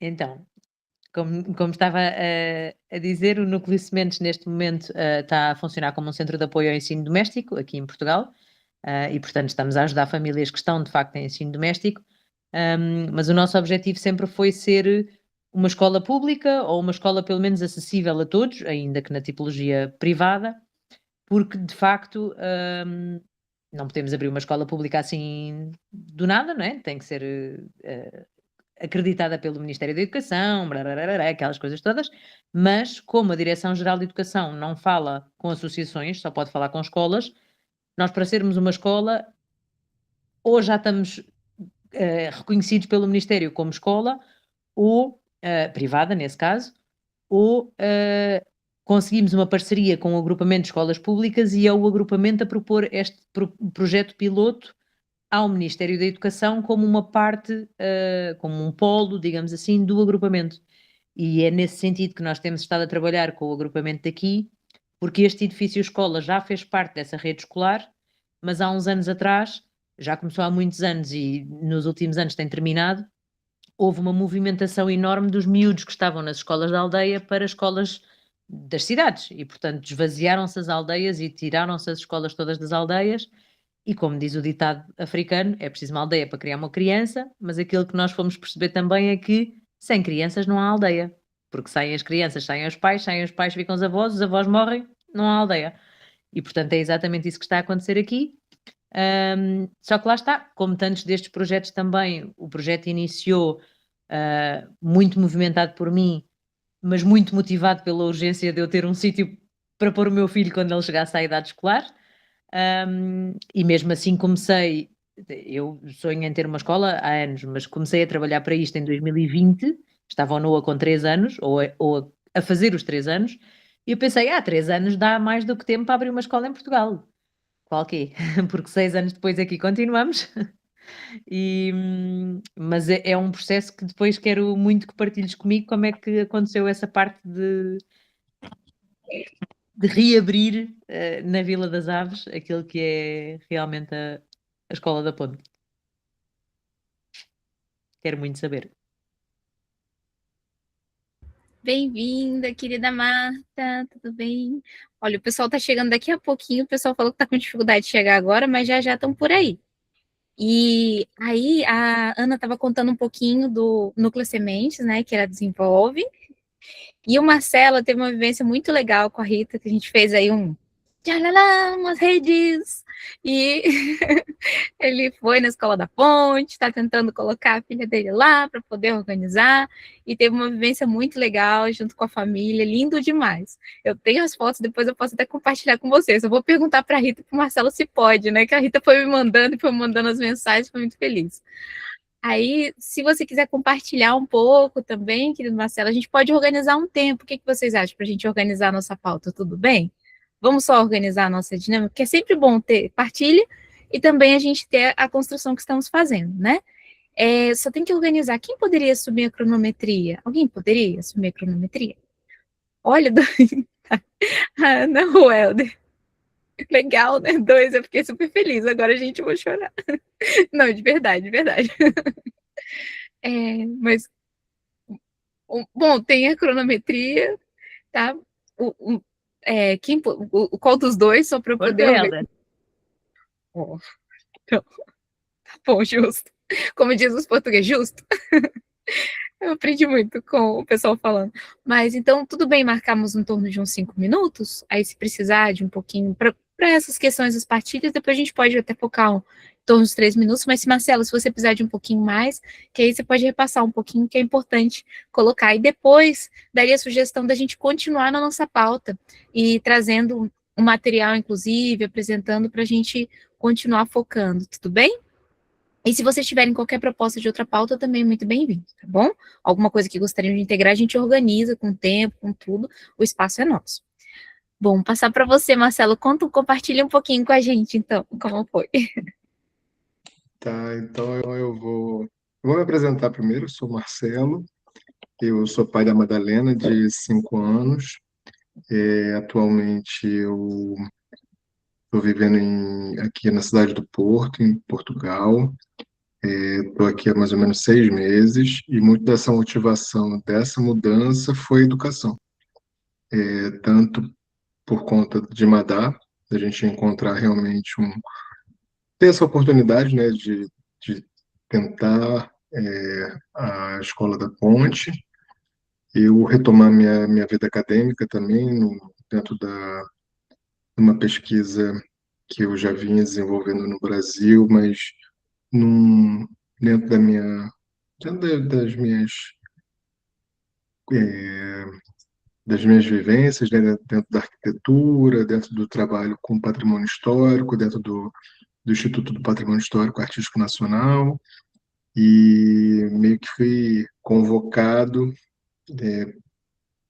Então, como estava a dizer, o Núcleo Sementes neste momento está a funcionar como um centro de apoio ao ensino doméstico aqui em Portugal, e portanto estamos a ajudar famílias que estão de facto em ensino doméstico, mas o nosso objetivo sempre foi ser uma escola pública ou uma escola pelo menos acessível a todos, ainda que na tipologia privada, porque de facto não podemos abrir uma escola pública assim do nada, não é? Tem que ser acreditada pelo Ministério da Educação, brararara, aquelas coisas todas, mas como a Direção-Geral de Educação não fala com associações, só pode falar com escolas, nós para sermos uma escola, ou já estamos reconhecidos pelo Ministério como escola, ou privada nesse caso, ou conseguimos uma parceria com o agrupamento de escolas públicas e é o agrupamento a propor este projeto piloto ao Ministério da Educação como uma parte, como um polo, digamos assim, do agrupamento. E é nesse sentido que nós temos estado a trabalhar com o agrupamento daqui, porque este edifício escola já fez parte dessa rede escolar, mas há uns anos atrás, já começou há muitos anos e nos últimos anos tem terminado, houve uma movimentação enorme dos miúdos que estavam nas escolas da aldeia para escolas das cidades e, portanto, esvaziaram-se as aldeias e tiraram-se as escolas todas das aldeias e como diz o ditado africano, é preciso uma aldeia para criar uma criança, mas aquilo que nós fomos perceber também é que sem crianças não há aldeia. Porque saem as crianças, saem os pais ficam os avós morrem, não há aldeia. E portanto é exatamente isso que está a acontecer aqui. Só que lá está, como tantos destes projetos também, o projeto iniciou muito movimentado por mim, mas muito motivado pela urgência de eu ter um sítio para pôr o meu filho quando ele chegasse à idade escolar. E mesmo assim comecei, eu sonho em ter uma escola há anos, mas comecei a trabalhar para isto em 2020, estava ao NOA com 3 anos, ou a fazer os 3 anos, e eu pensei, 3 anos dá mais do que tempo para abrir uma escola em Portugal. Qual que é? Porque 6 anos depois aqui continuamos. Mas é um processo que depois quero muito que partilhes comigo como é que aconteceu essa parte de reabrir na Vila das Aves aquilo que é realmente a Escola da Ponte. Quero muito saber. Bem-vinda, querida Marta, tudo bem? Olha, o pessoal tá chegando daqui a pouquinho, o pessoal falou que tá com dificuldade de chegar agora, mas já já estão por aí. E aí a Ana estava contando um pouquinho do Núcleo Sementes, né, que ela desenvolve, e o Marcelo teve uma vivência muito legal com a Rita, que a gente fez aí umas redes, e ele foi na Escola da Ponte, está tentando colocar a filha dele lá para poder organizar, e teve uma vivência muito legal junto com a família, lindo demais. Eu tenho as fotos, depois eu posso até compartilhar com vocês. Eu vou perguntar para a Rita e para o Marcelo se pode, né? Que a Rita foi me mandando e foi me mandando as mensagens, foi muito feliz. Aí, se você quiser compartilhar um pouco também, querido Marcelo, a gente pode organizar um tempo. O que vocês acham para a gente organizar a nossa pauta? Tudo bem? Vamos só organizar a nossa dinâmica, porque é sempre bom ter partilha e também a gente ter a construção que estamos fazendo, né? Só tem que organizar. Quem poderia assumir a cronometria? Alguém poderia assumir a cronometria? Olha, a Ana Ruelder. Legal, né? 2, eu fiquei super feliz. Agora a gente vai chorar. Não, de verdade, de verdade. Mas bom, tem a cronometria, tá? Qual dos dois, só para eu Força, poder Helder. organizar? Oh, então, tá bom, justo. Como diz os portugueses, justo. Eu aprendi muito com o pessoal falando. Mas então, tudo bem marcarmos em torno de uns 5 minutos? Aí, se precisar de um pouquinho, para essas questões das partilhas, depois a gente pode até focar em torno dos 3 minutos. Mas, Marcelo, se você precisar de um pouquinho mais, que aí você pode repassar um pouquinho, que é importante colocar. E depois, daria a sugestão da gente continuar na nossa pauta e trazendo um material, inclusive, apresentando para a gente continuar focando. Tudo bem? E se vocês tiverem qualquer proposta de outra pauta, também é muito bem-vindo, tá bom? Alguma coisa que gostariam de integrar, a gente organiza com o tempo, com tudo, o espaço é nosso. Bom, passar para você, Marcelo, compartilha um pouquinho com a gente, então, como foi. Tá, então eu vou me apresentar primeiro. Eu sou Marcelo, eu sou pai da Madalena, de 5 anos. Atualmente eu estou vivendo aqui na cidade do Porto, em Portugal. Estou aqui há mais ou menos 6 meses e muito dessa motivação, dessa mudança foi educação. Tanto por conta de Madá, da gente encontrar realmente ter essa oportunidade, né, de tentar a Escola da Ponte, eu retomar minha vida acadêmica também, dentro de uma pesquisa que eu já vinha desenvolvendo no Brasil, mas num, dentro dentro eh, das minhas vivências, né, dentro da arquitetura, dentro do trabalho com patrimônio histórico, dentro do Instituto do Patrimônio Histórico Artístico Nacional, e meio que fui convocado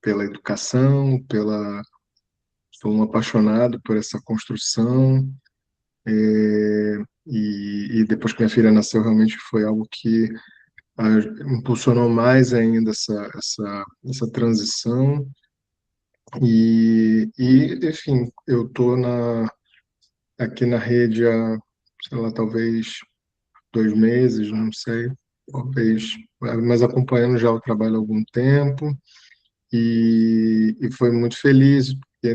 pela educação, sou um apaixonado por essa construção, e depois que minha filha nasceu, realmente foi algo que impulsionou mais ainda essa transição. Enfim, eu estou aqui na rede há, sei lá, talvez 2 meses, não sei, talvez, mas acompanhando já o trabalho há algum tempo, e foi muito feliz, porque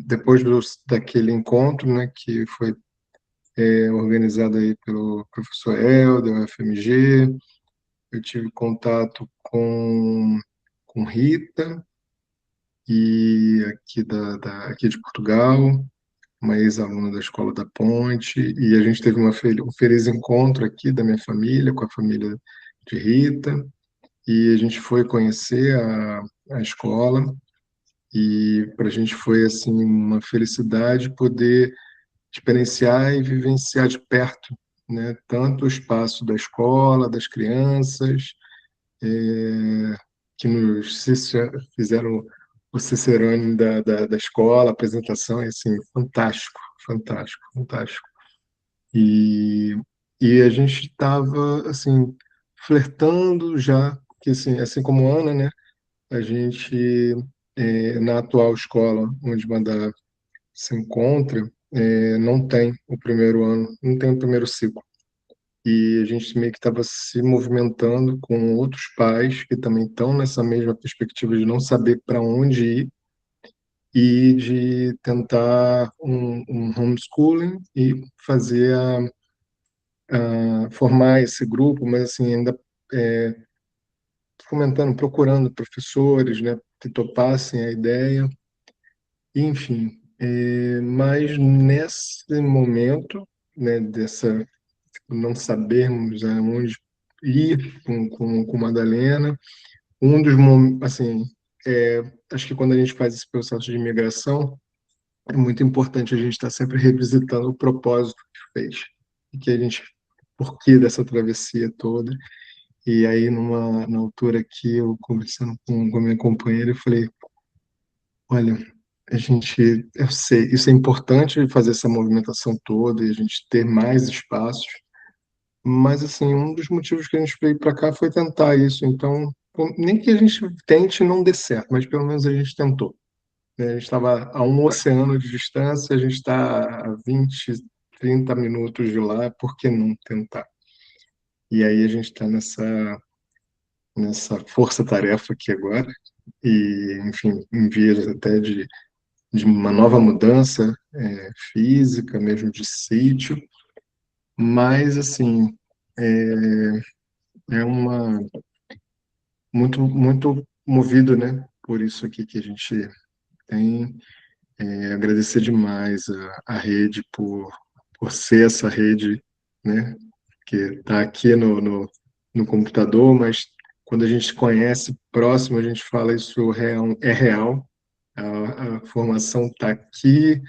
depois daquele encontro, né, que foi organizado aí pelo professor Helder, o FMG, eu tive contato com Rita, e aqui aqui de Portugal, uma ex-aluna da Escola da Ponte, e a gente teve um feliz encontro aqui da minha família, com a família de Rita, e a gente foi conhecer a escola, e para a gente foi assim uma felicidade poder experienciar e vivenciar de perto, né, tanto o espaço da escola, das crianças, que fizeram o Cicerone da escola, a apresentação, é assim, fantástico, fantástico, fantástico. E, e a gente estava, assim, flertando já, que assim como a Ana, né, a gente, na atual escola onde Madá se encontra, não tem o primeiro ano, não tem o primeiro ciclo. E a gente meio que estava se movimentando com outros pais que também estão nessa mesma perspectiva de não saber para onde ir e de tentar um homeschooling e fazer formar esse grupo, mas assim ainda é, fomentando, procurando professores, né, que topassem a ideia, enfim. Mas nesse momento, né, dessa não sabermos aonde ir com Madalena. Um dos momentos, assim, acho que quando a gente faz esse processo de imigração, é muito importante a gente estar sempre revisitando o propósito que fez, e que a gente, por que dessa travessia toda. E aí, na altura que eu conversando com a minha companheira, eu falei, olha, eu sei, isso é importante fazer essa movimentação toda e a gente ter mais espaços. Mas, assim, um dos motivos que a gente veio para cá foi tentar isso. Então, nem que a gente tente não dê certo, mas pelo menos a gente tentou, né? A gente estava a um oceano de distância, a gente está a 20, 30 minutos de lá, por que não tentar? E aí a gente está nessa força-tarefa aqui agora, e, enfim, em vias até de uma nova mudança física, mesmo de sítio, mas, assim, é uma muito movido, né, por isso aqui que a gente tem. Agradecer demais a rede por ser essa rede, né, que está aqui no computador, mas quando a gente conhece próximo, a gente fala isso é real. A formação está aqui,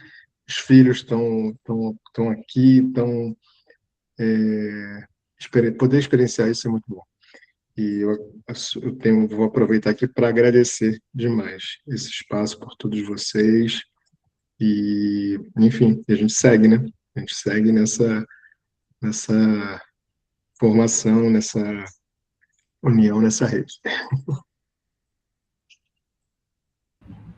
os filhos estão aqui, poder experienciar isso é muito bom. E vou aproveitar aqui para agradecer demais esse espaço por todos vocês. E, enfim, a gente segue, né? A gente segue nessa formação, nessa união, nessa rede.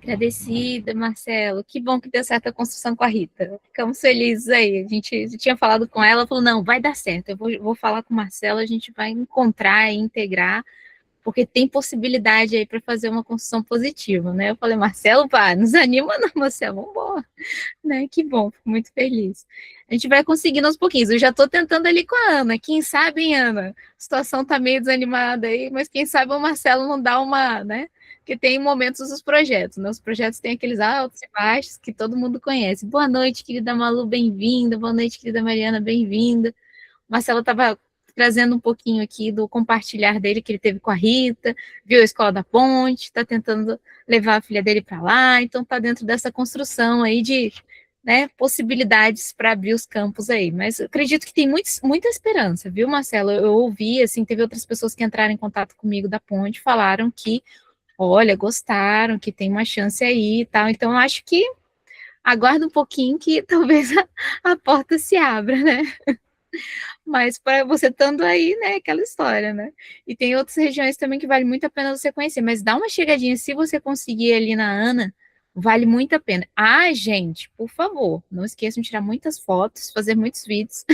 Agradecida, Marcelo. Que bom que deu certo a construção com a Rita. Ficamos felizes aí. A gente tinha falado com ela, falou, não, vai dar certo. Eu vou falar com o Marcelo, a gente vai encontrar e integrar, porque tem possibilidade aí para fazer uma construção positiva, né? Eu falei, Marcelo, pá, nos anima não, Marcelo, vamos embora. Né? Que bom, fico muito feliz. A gente vai conseguindo aos pouquinhos. Eu já estou tentando ali com a Ana. Quem sabe, hein, Ana? A situação está meio desanimada aí, mas quem sabe o Marcelo não dá uma, né? Porque tem momentos dos projetos, né? Os projetos têm aqueles altos e baixos que todo mundo conhece. Boa noite, querida Malu, bem-vinda. Boa noite, querida Mariana, bem-vinda. O Marcelo estava trazendo um pouquinho aqui do compartilhar dele que ele teve com a Rita, viu a Escola da Ponte, está tentando levar a filha dele para lá, então está dentro dessa construção aí de, né, possibilidades para abrir os campos aí, mas eu acredito que tem muita esperança, viu, Marcelo? Eu ouvi, assim, teve outras pessoas que entraram em contato comigo da Ponte, falaram que, olha, gostaram, que tem uma chance aí e tal, então eu acho que aguarda um pouquinho que talvez a porta se abra, né? Mas para você estando aí, né, aquela história, né? E tem outras regiões também que vale muito a pena você conhecer, mas dá uma chegadinha, se você conseguir ali na Ana, vale muito a pena. Ah, gente, por favor, não esqueçam de tirar muitas fotos, fazer muitos vídeos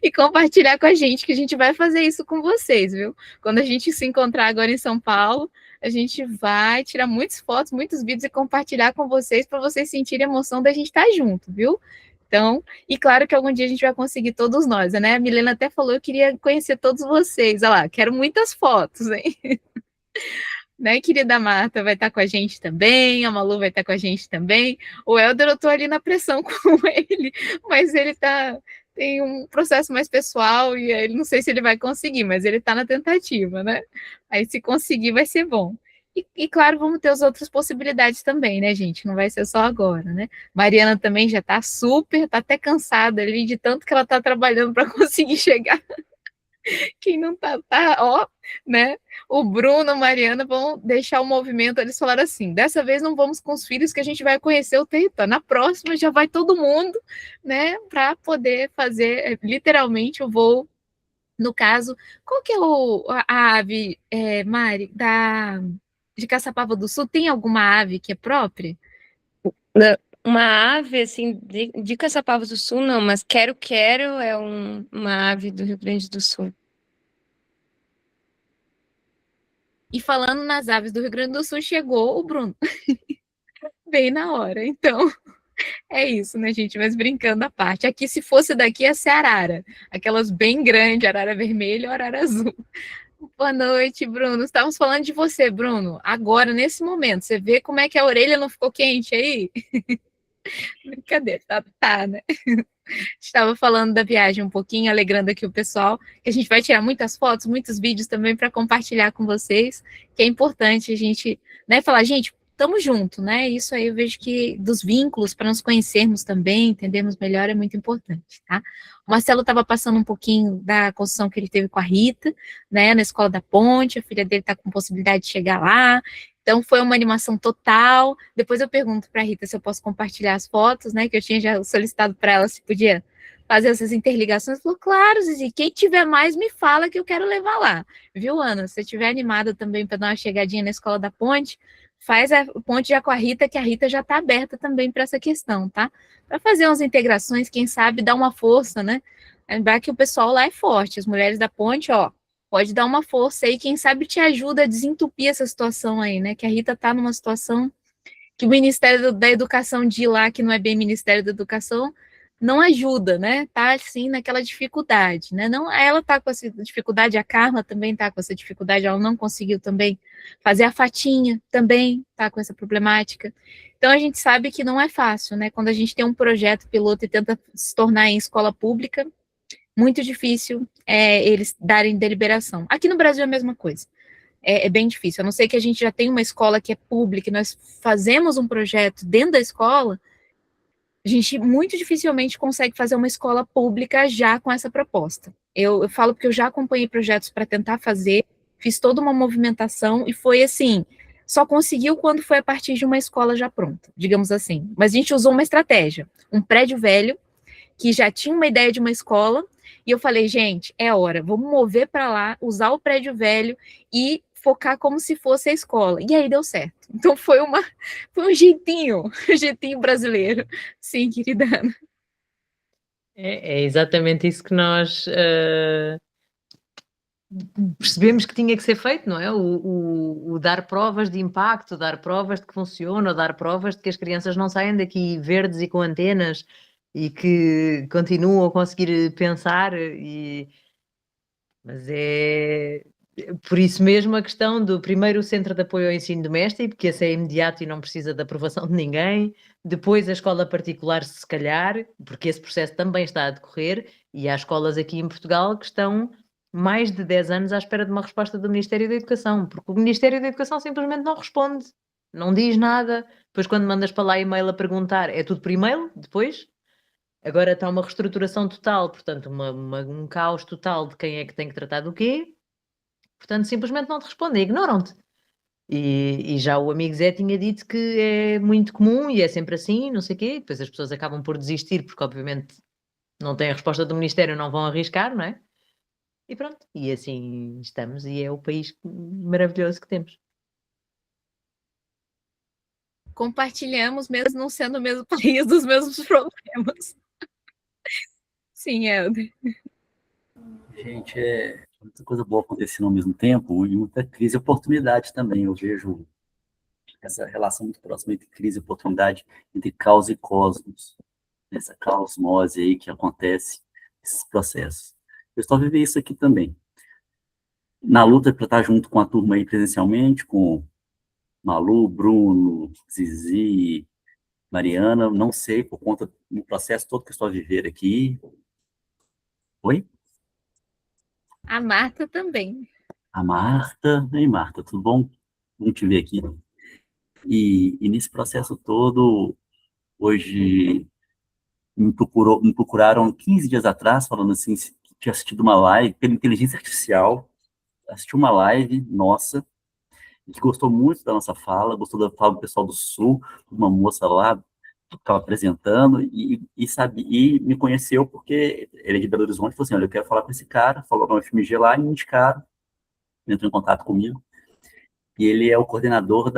e compartilhar com a gente, que a gente vai fazer isso com vocês, viu? Quando a gente se encontrar agora em São Paulo, a gente vai tirar muitas fotos, muitos vídeos e compartilhar com vocês para vocês sentirem a emoção da gente estar junto, viu? Então, e claro que algum dia a gente vai conseguir todos nós, né? A Milena até falou, eu queria conhecer todos vocês. Olha lá, quero muitas fotos, hein? Né, querida Marta vai estar com a gente também, a Malu vai estar com a gente também. O Helder, eu estou ali na pressão com ele, mas ele tem um processo mais pessoal e ele não sei se ele vai conseguir, mas ele está na tentativa, né? Aí se conseguir vai ser bom. E claro, vamos ter as outras possibilidades também, né, gente? Não vai ser só agora, né? Mariana também já está está até cansada ali de tanto que ela está trabalhando para conseguir chegar. Quem não tá, ó, né? O Bruno, a Mariana vão deixar o movimento, eles falaram assim, dessa vez não vamos com os filhos que a gente vai conhecer o território, na próxima já vai todo mundo, né, para poder fazer literalmente o voo. No caso, qual que é a ave, Mari, de Caçapava do Sul, tem alguma ave que é própria? Uma ave, assim, de Caçapava do Sul, não, mas quero-quero é uma ave do Rio Grande do Sul. E falando nas aves do Rio Grande do Sul, chegou o Bruno. Bem na hora, então... É isso, né, gente? Mas brincando à parte. Aqui, se fosse daqui, ia ser arara. Aquelas bem grandes, arara vermelha ou arara azul. Boa noite, Bruno. Estávamos falando de você, Bruno. Agora, nesse momento, você vê como é que a orelha não ficou quente aí? Brincadeira, tá, né? Estava falando da viagem um pouquinho, alegrando aqui o pessoal, que a gente vai tirar muitas fotos, muitos vídeos também para compartilhar com vocês, que é importante a gente, né, falar, gente, estamos juntos, né? Isso aí eu vejo que dos vínculos, para nos conhecermos também, entendermos melhor, é muito importante, tá? O Marcelo estava passando um pouquinho da construção que ele teve com a Rita, né, na Escola da Ponte, a filha dele está com possibilidade de chegar lá, então foi uma animação total. Depois eu pergunto para a Rita se eu posso compartilhar as fotos, né, que eu tinha já solicitado para ela se podia fazer essas interligações. Falou, claro, Zizi, quem tiver mais me fala que eu quero levar lá. Viu, Ana? Se você estiver animada também para dar uma chegadinha na Escola da Ponte, faz a ponte já com a Rita, que a Rita já está aberta também para essa questão, tá? Para fazer umas integrações, quem sabe dar uma força, né? Lembrar que o pessoal lá é forte, as mulheres da Ponte, ó, pode dar uma força aí, quem sabe te ajuda a desentupir essa situação aí, né? Que a Rita está numa situação que o Ministério da Educação de lá, que não é bem Ministério da Educação, não ajuda, né? Tá assim naquela dificuldade, né? Não, ela tá com essa dificuldade, a Carla também tá com essa dificuldade, ela não conseguiu também fazer a Fatinha, também tá com essa problemática. Então a gente sabe que não é fácil, né? Quando a gente tem um projeto piloto e tenta se tornar em escola pública, muito difícil eles darem deliberação. Aqui no Brasil é a mesma coisa. É bem difícil, a não ser que a gente já tenha uma escola que é pública e nós fazemos um projeto dentro da escola, a gente muito dificilmente consegue fazer uma escola pública já com essa proposta. Eu falo porque eu já acompanhei projetos para tentar fazer, fiz toda uma movimentação e foi assim, só conseguiu quando foi a partir de uma escola já pronta, digamos assim. Mas a gente usou uma estratégia, um prédio velho, que já tinha uma ideia de uma escola, e eu falei, gente, é hora, vamos mover para lá, usar o prédio velho e focar como se fosse a escola. E aí deu certo. Então foi um jeitinho, um jeitinho brasileiro. Sim, querida Ana. É exatamente isso que nós percebemos que tinha que ser feito, não é? O dar provas de impacto, dar provas de que funciona, dar provas de que as crianças não saem daqui verdes e com antenas e que continuam a conseguir pensar. Mas é por isso mesmo a questão do primeiro o Centro de Apoio ao Ensino Doméstico, porque esse é imediato e não precisa da aprovação de ninguém. Depois a escola particular, se calhar, porque esse processo também está a decorrer, e há escolas aqui em Portugal que estão mais de 10 anos à espera de uma resposta do Ministério da Educação, porque o Ministério da Educação simplesmente não responde, não diz nada. Depois, quando mandas para lá e-mail a perguntar, é tudo por e-mail, depois. Agora está uma reestruturação total, portanto, um caos total de quem é que tem que tratar do quê. Portanto, simplesmente não te respondem, ignoram-te. E já o amigo Zé tinha dito que é muito comum e é sempre assim, não sei o quê. E depois as pessoas acabam por desistir, porque obviamente não têm a resposta do Ministério, não vão arriscar, não é? E pronto, e assim estamos, e é o país maravilhoso que temos. Compartilhamos, mesmo não sendo o mesmo país, dos mesmos problemas. Sim, Helder. Gente, é muita coisa boa acontecendo ao mesmo tempo e muita crise e oportunidade também. Eu vejo essa relação muito próxima entre crise e oportunidade, entre caos e cosmos, essa caosmose aí que acontece, esses processos. Eu estou vivendo isso aqui também. Na luta para estar junto com a turma aí presencialmente, com Malu, Bruno, Zizi, Mariana, não sei, por conta do processo todo que eu estou a viver aqui. Oi? A Marta também. A Marta. Ei, Marta, tudo bom? Vamos te ver aqui. E nesse processo todo, hoje me procuraram 15 dias atrás, falando assim, que tinha assistido uma live pela inteligência artificial, assistiu uma live nossa, que gostou muito da nossa fala, gostou da fala do pessoal do Sul, uma moça lá que estava apresentando, e me conheceu porque ele é de Belo Horizonte, falou assim, olha, eu quero falar com esse cara, falou no FMG lá, e me indicaram, entrou em contato comigo, e ele é o coordenador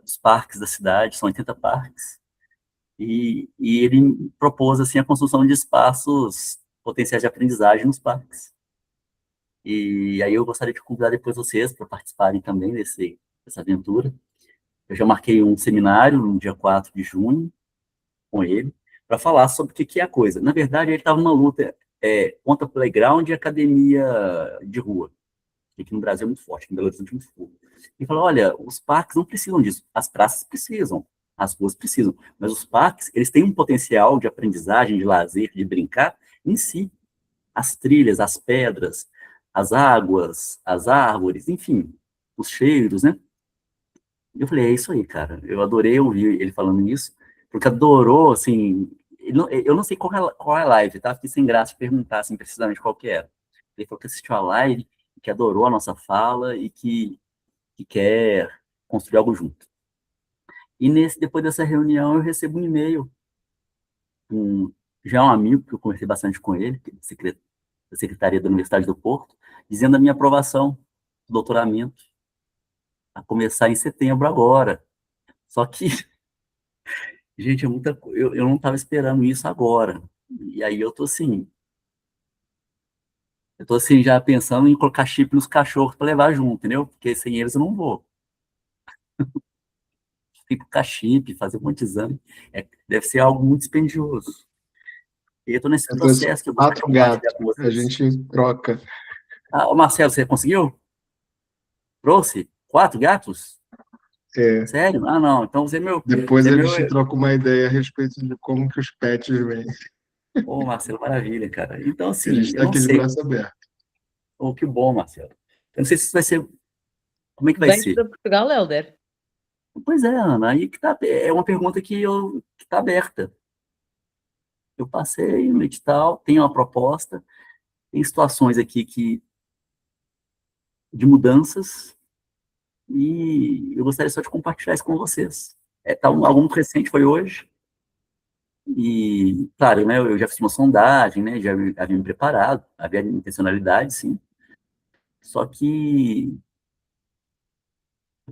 dos parques da cidade, são 80 parques, e ele propôs, assim, a construção de espaços potenciais de aprendizagem nos parques. E aí eu gostaria de convidar depois vocês para participarem também dessa aventura. Eu já marquei um seminário no dia 4 de junho com ele, para falar sobre o que é a coisa. Na verdade, ele estava numa luta contra playground e academia de rua, que aqui no Brasil é muito forte, em Belo Horizonte é muito forte. E falou, olha, os parques não precisam disso, as praças precisam, as ruas precisam, mas os parques, eles têm um potencial de aprendizagem, de lazer, de brincar em si. As trilhas, as pedras, as águas, as árvores, enfim, os cheiros, né? E eu falei, é isso aí, cara. Eu adorei ouvir ele falando isso, porque adorou, assim, eu não sei qual é a live, tá? Fiquei sem graça de perguntar, assim, precisamente qual que era. Ele falou que assistiu a live, que adorou a nossa fala e que quer construir algo junto. E depois dessa reunião, eu recebo um e-mail, já um amigo, que eu conversei bastante com ele, que é da Secretaria da Universidade do Porto, dizendo a minha aprovação do doutoramento, a começar em setembro agora. Só que, gente, é muita coisa. Eu não estava esperando isso agora. E aí eu tô assim, já pensando em colocar chip nos cachorros para levar junto, entendeu? Porque sem eles eu não vou. Tem que colocar chip, fazer um monte de exame. Deve ser algo muito dispendioso. E eu tô nesse Eu trouxe processo que eu gostaria de 4 gatos, compartilhar com a vocês. gente troca. Ah, Marcelo, você conseguiu? Trouxe? 4 gatos? É, Sério? Ah, não. Então depois você é a meu. gente troca uma ideia a respeito de como que os pets vêm. Ô, Marcelo, maravilha, cara. Então, A gente assim, eu está não aqui de sei. braço aberto. Oh, que bom, Marcelo. Eu não sei se vai ser. Como é que vai Vens ser? para Portugal, Helder? Pois é, Ana, aí que é uma pergunta que está aberta. Eu passei no edital, tenho uma proposta, tem situações aqui de mudanças, e eu gostaria só de compartilhar isso com vocês. Algo muito recente foi hoje, e, claro, né, eu já fiz uma sondagem, né, já havia me preparado, havia intencionalidade, sim, só que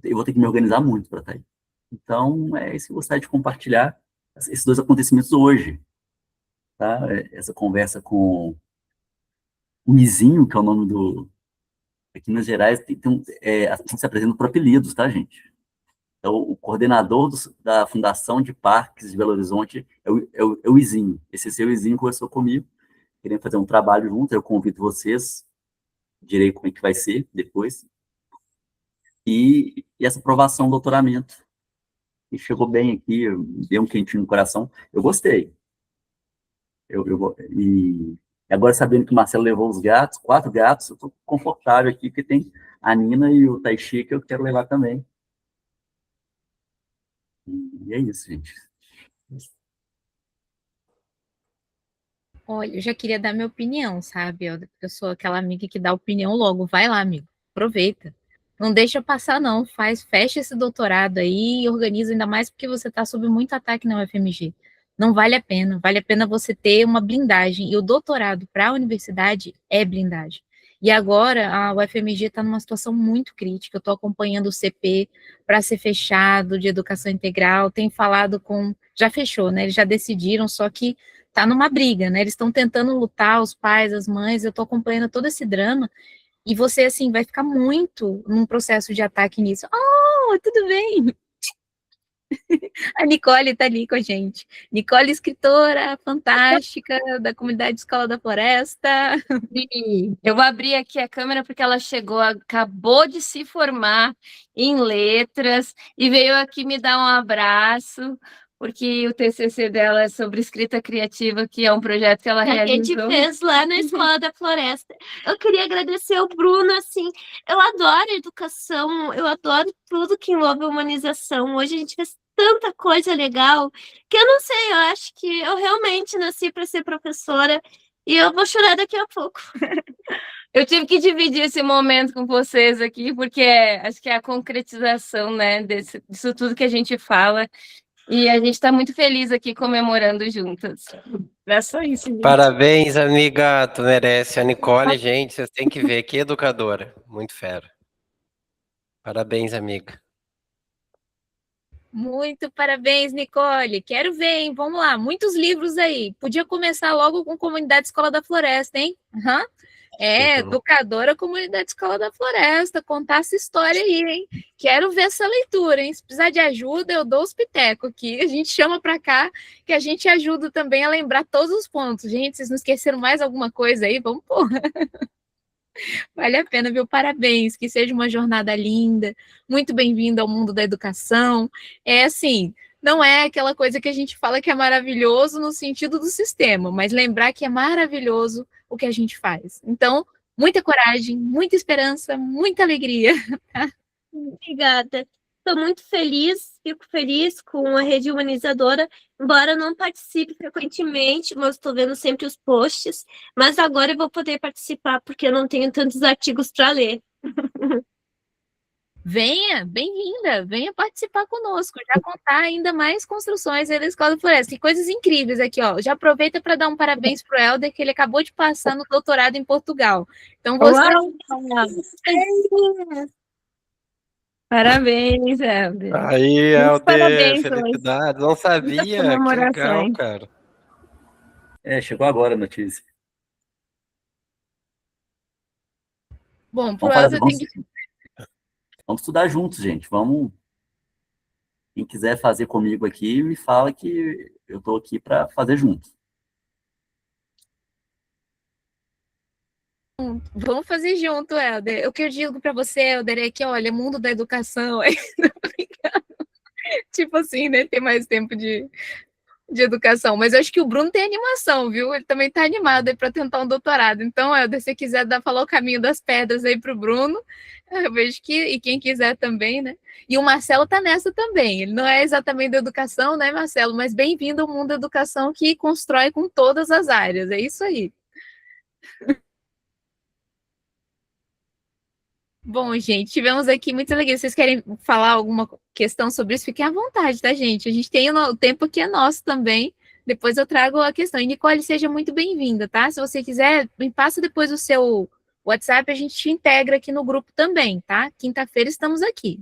eu vou ter que me organizar muito para estar aí. Então, é isso que eu gostaria de compartilhar, esses 2 acontecimentos hoje, tá? Essa conversa com o Mizinho, que é o nome do... Aqui em Minas Gerais, assim se apresenta por apelidos, tá, gente? Então, o coordenador da Fundação de Parques de Belo Horizonte é o Izinho. Esse seu Izinho conversou comigo, querendo fazer um trabalho junto, eu convido vocês, direi como é que vai ser depois. E essa aprovação do doutoramento, que chegou bem aqui, deu um quentinho no coração, eu gostei. E agora, sabendo que o Marcelo levou os gatos, 4 gatos, eu estou confortável aqui, porque tem a Nina e o Taishi que eu quero levar também. E é isso, gente. Olha, eu já queria dar minha opinião, sabe? Eu sou aquela amiga que dá opinião logo. Vai lá, amigo. Aproveita. Não deixa passar, não. Fecha esse doutorado aí e organiza, ainda mais porque você está sob muito ataque na UFMG. Não vale a pena. Vale a pena você ter uma blindagem. E o doutorado para a universidade é blindagem. E agora a UFMG está numa situação muito crítica. Eu estou acompanhando o CP para ser fechado de educação integral. Tem falado com. Já fechou, né? Eles já decidiram, só que tá numa briga, né? Eles estão tentando lutar, os pais, as mães, eu tô acompanhando todo esse drama, e você, assim, vai ficar muito num processo de ataque nisso. Oh, tudo bem! A Nicole tá ali com a gente. Nicole, escritora fantástica da comunidade Escola da Floresta. E eu vou abrir aqui a câmera porque ela chegou, acabou de se formar em letras e veio aqui me dar um abraço, porque o TCC dela é sobre escrita criativa, que é um projeto que ela realizou. A gente fez lá na Escola da Floresta. Eu queria agradecer ao Bruno, assim, eu adoro educação, eu adoro tudo que envolve humanização. Hoje a gente fez tanta coisa legal, que eu não sei, eu acho que eu realmente nasci para ser professora e eu vou chorar daqui a pouco. Eu tive que dividir esse momento com vocês aqui, porque acho que é a concretização, né, disso tudo que a gente fala. E a gente está muito feliz aqui comemorando juntas. É só isso, gente. Parabéns, amiga. Tu merece. A Nicole, gente, vocês têm que ver. Que educadora. Muito fera. Parabéns, amiga. Muito parabéns, Nicole. Quero ver, hein? Vamos lá, muitos livros aí. Podia começar logo com Comunidade Escola da Floresta, hein? Uhum. Educadora Comunidade Escola da Floresta, contar essa história aí, hein? Quero ver essa leitura, hein? Se precisar de ajuda, eu dou os pitecos aqui. A gente chama para cá, que a gente ajuda também a lembrar todos os pontos. Gente, vocês não esqueceram mais alguma coisa aí? Vamos pôr. Vale a pena, viu? Parabéns, que seja uma jornada linda, muito bem-vindo ao mundo da educação. É assim, não é aquela coisa que a gente fala que é maravilhoso no sentido do sistema, mas lembrar que é maravilhoso o que a gente faz. Então, muita coragem, muita esperança, muita alegria. Obrigada. Estou muito feliz, fico feliz com a rede humanizadora, embora não participe frequentemente, mas estou vendo sempre os posts, mas agora eu vou poder participar, porque eu não tenho tantos artigos para ler. Venha, bem-vinda, venha participar conosco, já contar ainda mais construções aí da Escola da Floresta, que coisas incríveis aqui, ó. Já aproveita para dar um parabéns para o Helder, que ele acabou de passar no doutorado em Portugal. Então, você... Parabéns, Helder. Aí, Helder, parabéns, felicidades. Não sabia, que legal, comemorações. cara. Chegou agora a notícia. Bom, pro Helder tem que... Vamos estudar juntos, gente. Vamos. Quem quiser fazer comigo aqui, me fala que eu estou aqui para fazer junto. Vamos fazer junto, Helder. O que eu digo para você, Helder, é que, olha, mundo da educação, tipo assim, né, tem mais tempo de educação, mas eu acho que o Bruno tem animação, viu? Ele também está animado aí para tentar um doutorado. Então, Helder, se você quiser falar o caminho das pedras aí para o Bruno, eu vejo que, e quem quiser também, né? E o Marcelo está nessa também. Ele não é exatamente da educação, né, Marcelo? Mas bem-vindo ao mundo da educação que constrói com todas as áreas. É isso aí. Bom, gente, tivemos aqui muita alegria. Vocês querem falar alguma questão sobre isso? Fiquem à vontade, tá, gente? A gente tem o tempo que é nosso também. Depois eu trago a questão. E, Nicole, seja muito bem-vinda, tá? Se você quiser, me passa depois o seu WhatsApp, a gente te integra aqui no grupo também, tá? Quinta-feira estamos aqui.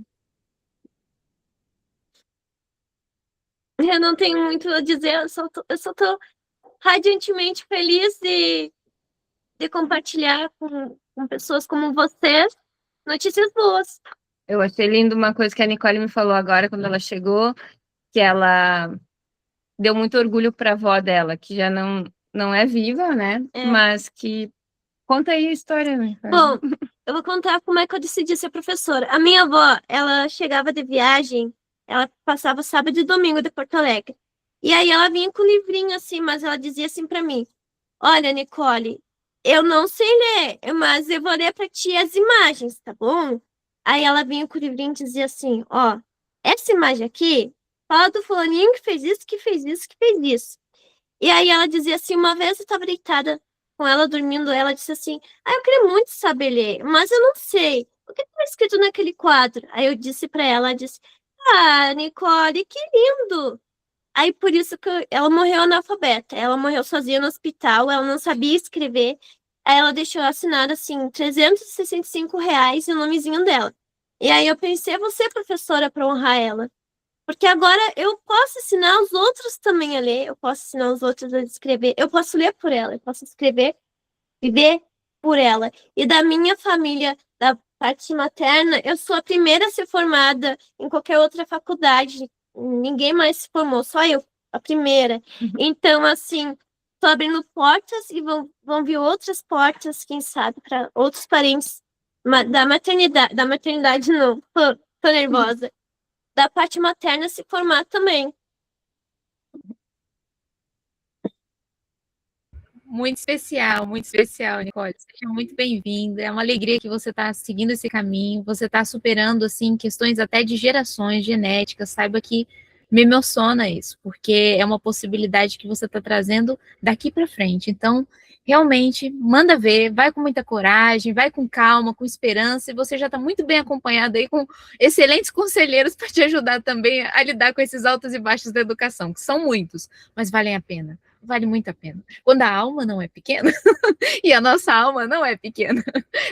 Eu não tenho muito a dizer, eu só tô radiantemente feliz de compartilhar com pessoas como vocês notícias boas. Eu achei lindo uma coisa que a Nicole me falou agora, quando ela chegou, que ela deu muito orgulho para a avó dela, que já não é viva, né? É. Mas que... Conta aí a história, né? Bom, eu vou contar como é que eu decidi ser professora. A minha avó, ela chegava de viagem, ela passava sábado e domingo de Porto Alegre. E aí ela vinha com um livrinho assim, mas ela dizia assim pra mim: Olha, Nicole, eu não sei ler, mas eu vou ler pra ti as imagens, tá bom? Aí ela vinha com o livrinho e dizia assim: Ó, essa imagem aqui fala do fulaninho que fez isso, que fez isso, que fez isso. E aí ela dizia assim, uma vez eu estava deitada com ela dormindo, ela disse assim, eu queria muito saber ler, mas eu não sei. O que está escrito naquele quadro? Aí eu disse para ela, ela disse, Nicole, que lindo! Aí por isso que ela morreu analfabeta, ela morreu sozinha no hospital, ela não sabia escrever, aí ela deixou assinado assim, R$ 365 e o nomezinho dela. E aí eu pensei, vou ser professora para honrar ela. Porque agora eu posso ensinar os outros também a ler, eu posso ensinar os outros a escrever, eu posso ler por ela, eu posso escrever, viver por ela. E da minha família, da parte materna, eu sou a primeira a ser formada em qualquer outra faculdade. Ninguém mais se formou, só eu, a primeira. Então, assim, estou abrindo portas e vão vir outras portas, quem sabe, para outros parentes da maternidade não, tô nervosa. Da parte materna se formar também. Muito especial, Nicole. Seja muito bem-vinda. É uma alegria que você está seguindo esse caminho, você está superando assim questões até de gerações genéticas. Saiba que me emociona isso, porque é uma possibilidade que você está trazendo daqui para frente. Então, realmente, manda ver, vai com muita coragem, vai com calma, com esperança, e você já está muito bem acompanhado aí com excelentes conselheiros para te ajudar também a lidar com esses altos e baixos da educação, que são muitos, mas valem a pena. Vale muito a pena. Quando a alma não é pequena, e a nossa alma não é pequena,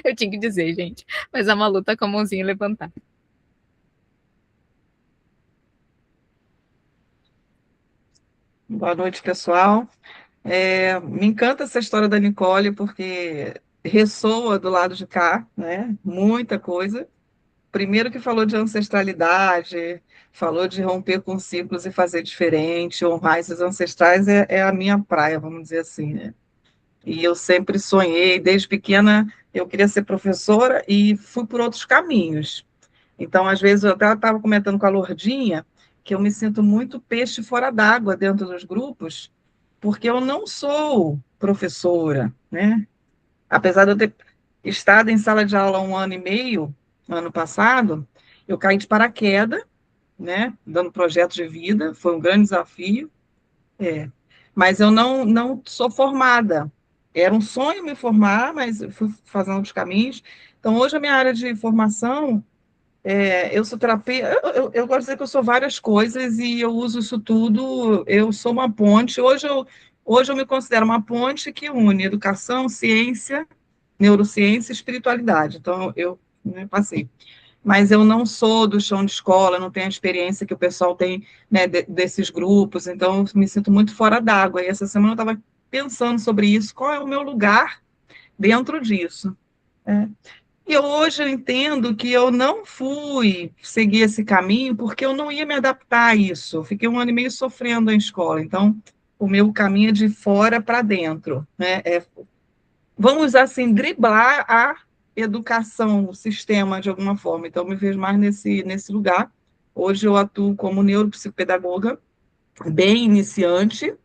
eu tinha que dizer, gente, mas a Malu tá com a mãozinha levantada. Boa noite, pessoal. Me encanta essa história da Nicole, porque ressoa do lado de cá, né? Muita coisa. Primeiro que falou de ancestralidade, falou de romper com ciclos e fazer diferente, honrar esses ancestrais é a minha praia, vamos dizer assim, né? E eu sempre sonhei, desde pequena, eu queria ser professora e fui por outros caminhos. Então, às vezes, eu até estava comentando com a Lourdinha que eu me sinto muito peixe fora d'água dentro dos grupos, porque eu não sou professora, né? Apesar de eu ter estado em sala de aula 1 ano e meio, ano passado, eu caí de paraquedas, né? Dando projetos de vida, foi um grande desafio, mas eu não sou formada. Era um sonho me formar, mas eu fui fazendo outros caminhos. Então, hoje, a minha área de formação eu sou terapeuta, eu gosto de dizer que eu sou várias coisas e eu uso isso tudo, eu sou uma ponte. Hoje eu me considero uma ponte que une educação, ciência, neurociência e espiritualidade. Então, eu né, passei. Mas eu não sou do chão de escola, não tenho a experiência que o pessoal tem né, desses grupos, então eu me sinto muito fora d'água. E essa semana eu estava pensando sobre isso, qual é o meu lugar dentro disso. E hoje eu entendo que eu não fui seguir esse caminho porque eu não ia me adaptar a isso. Eu fiquei 1 ano e meio sofrendo na escola. Então, o meu caminho é de fora para dentro. Né? Vamos, assim, driblar a educação, o sistema, de alguma forma. Então, eu me vejo mais nesse lugar. Hoje eu atuo como neuropsicopedagoga, bem iniciante,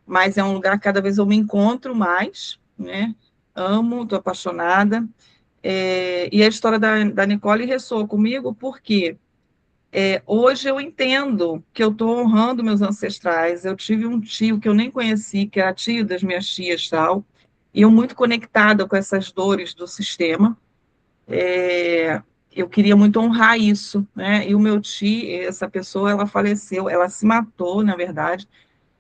mas é um lugar que cada vez eu me encontro mais, né? Amo, estou apaixonada. E a história da Nicole ressoa comigo porque hoje eu entendo que eu estou honrando meus ancestrais. Eu tive um tio que eu nem conheci, que era tio das minhas tias e tal, e eu muito conectada com essas dores do sistema. Eu queria muito honrar isso, né? E o meu tio, essa pessoa, ela faleceu, ela se matou, na verdade,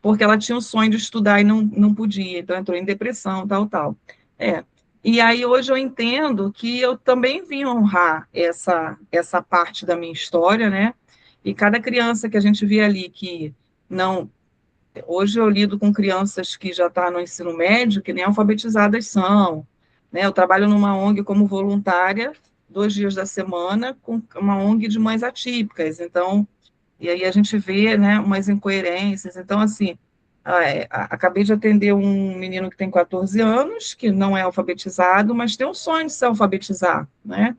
porque ela tinha o sonho de estudar e não podia, então entrou em depressão, tal. E aí hoje eu entendo que eu também vim honrar essa parte da minha história, né? E cada criança que a gente vê ali que não... Hoje eu lido com crianças que já estão no ensino médio, que nem alfabetizadas são, né? Eu trabalho numa ONG como voluntária, 2 dias da semana, com uma ONG de mães atípicas, então, e aí a gente vê, né, umas incoerências, então, assim, acabei de atender um menino que tem 14 anos, que não é alfabetizado, mas tem um sonho de se alfabetizar, né?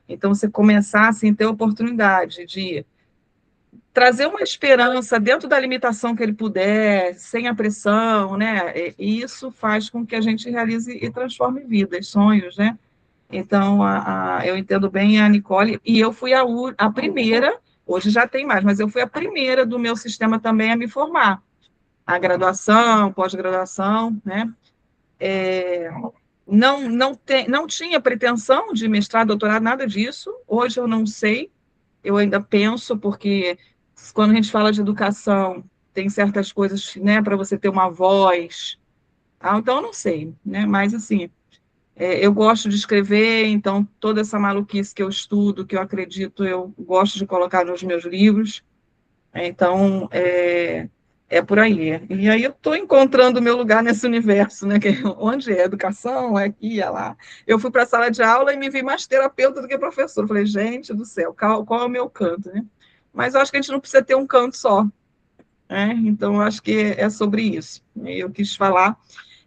Então, você começar, assim, ter a oportunidade de trazer uma esperança dentro da limitação que ele puder, sem a pressão, né? E isso faz com que a gente realize e transforme vidas, sonhos, né? Então, eu entendo bem a Nicole, e eu fui a primeira, hoje já tem mais, mas eu fui a primeira do meu sistema também a me formar. A graduação, pós-graduação, né? Não tinha pretensão de mestrado, doutorado, nada disso. Hoje eu não sei, eu ainda penso, porque quando a gente fala de educação, tem certas coisas, né, para você ter uma voz. Então eu não sei, né? Mas assim, eu gosto de escrever, então toda essa maluquice que eu estudo, que eu acredito, eu gosto de colocar nos meus livros. Então, é por aí. E aí eu estou encontrando o meu lugar nesse universo, né? Onde é educação, é aqui, é lá. Eu fui para a sala de aula e me vi mais terapeuta do que professor. Eu falei, gente do céu, qual é o meu canto, né? Mas eu acho que a gente não precisa ter um canto só, né? Então, eu acho que é sobre isso. Eu quis falar.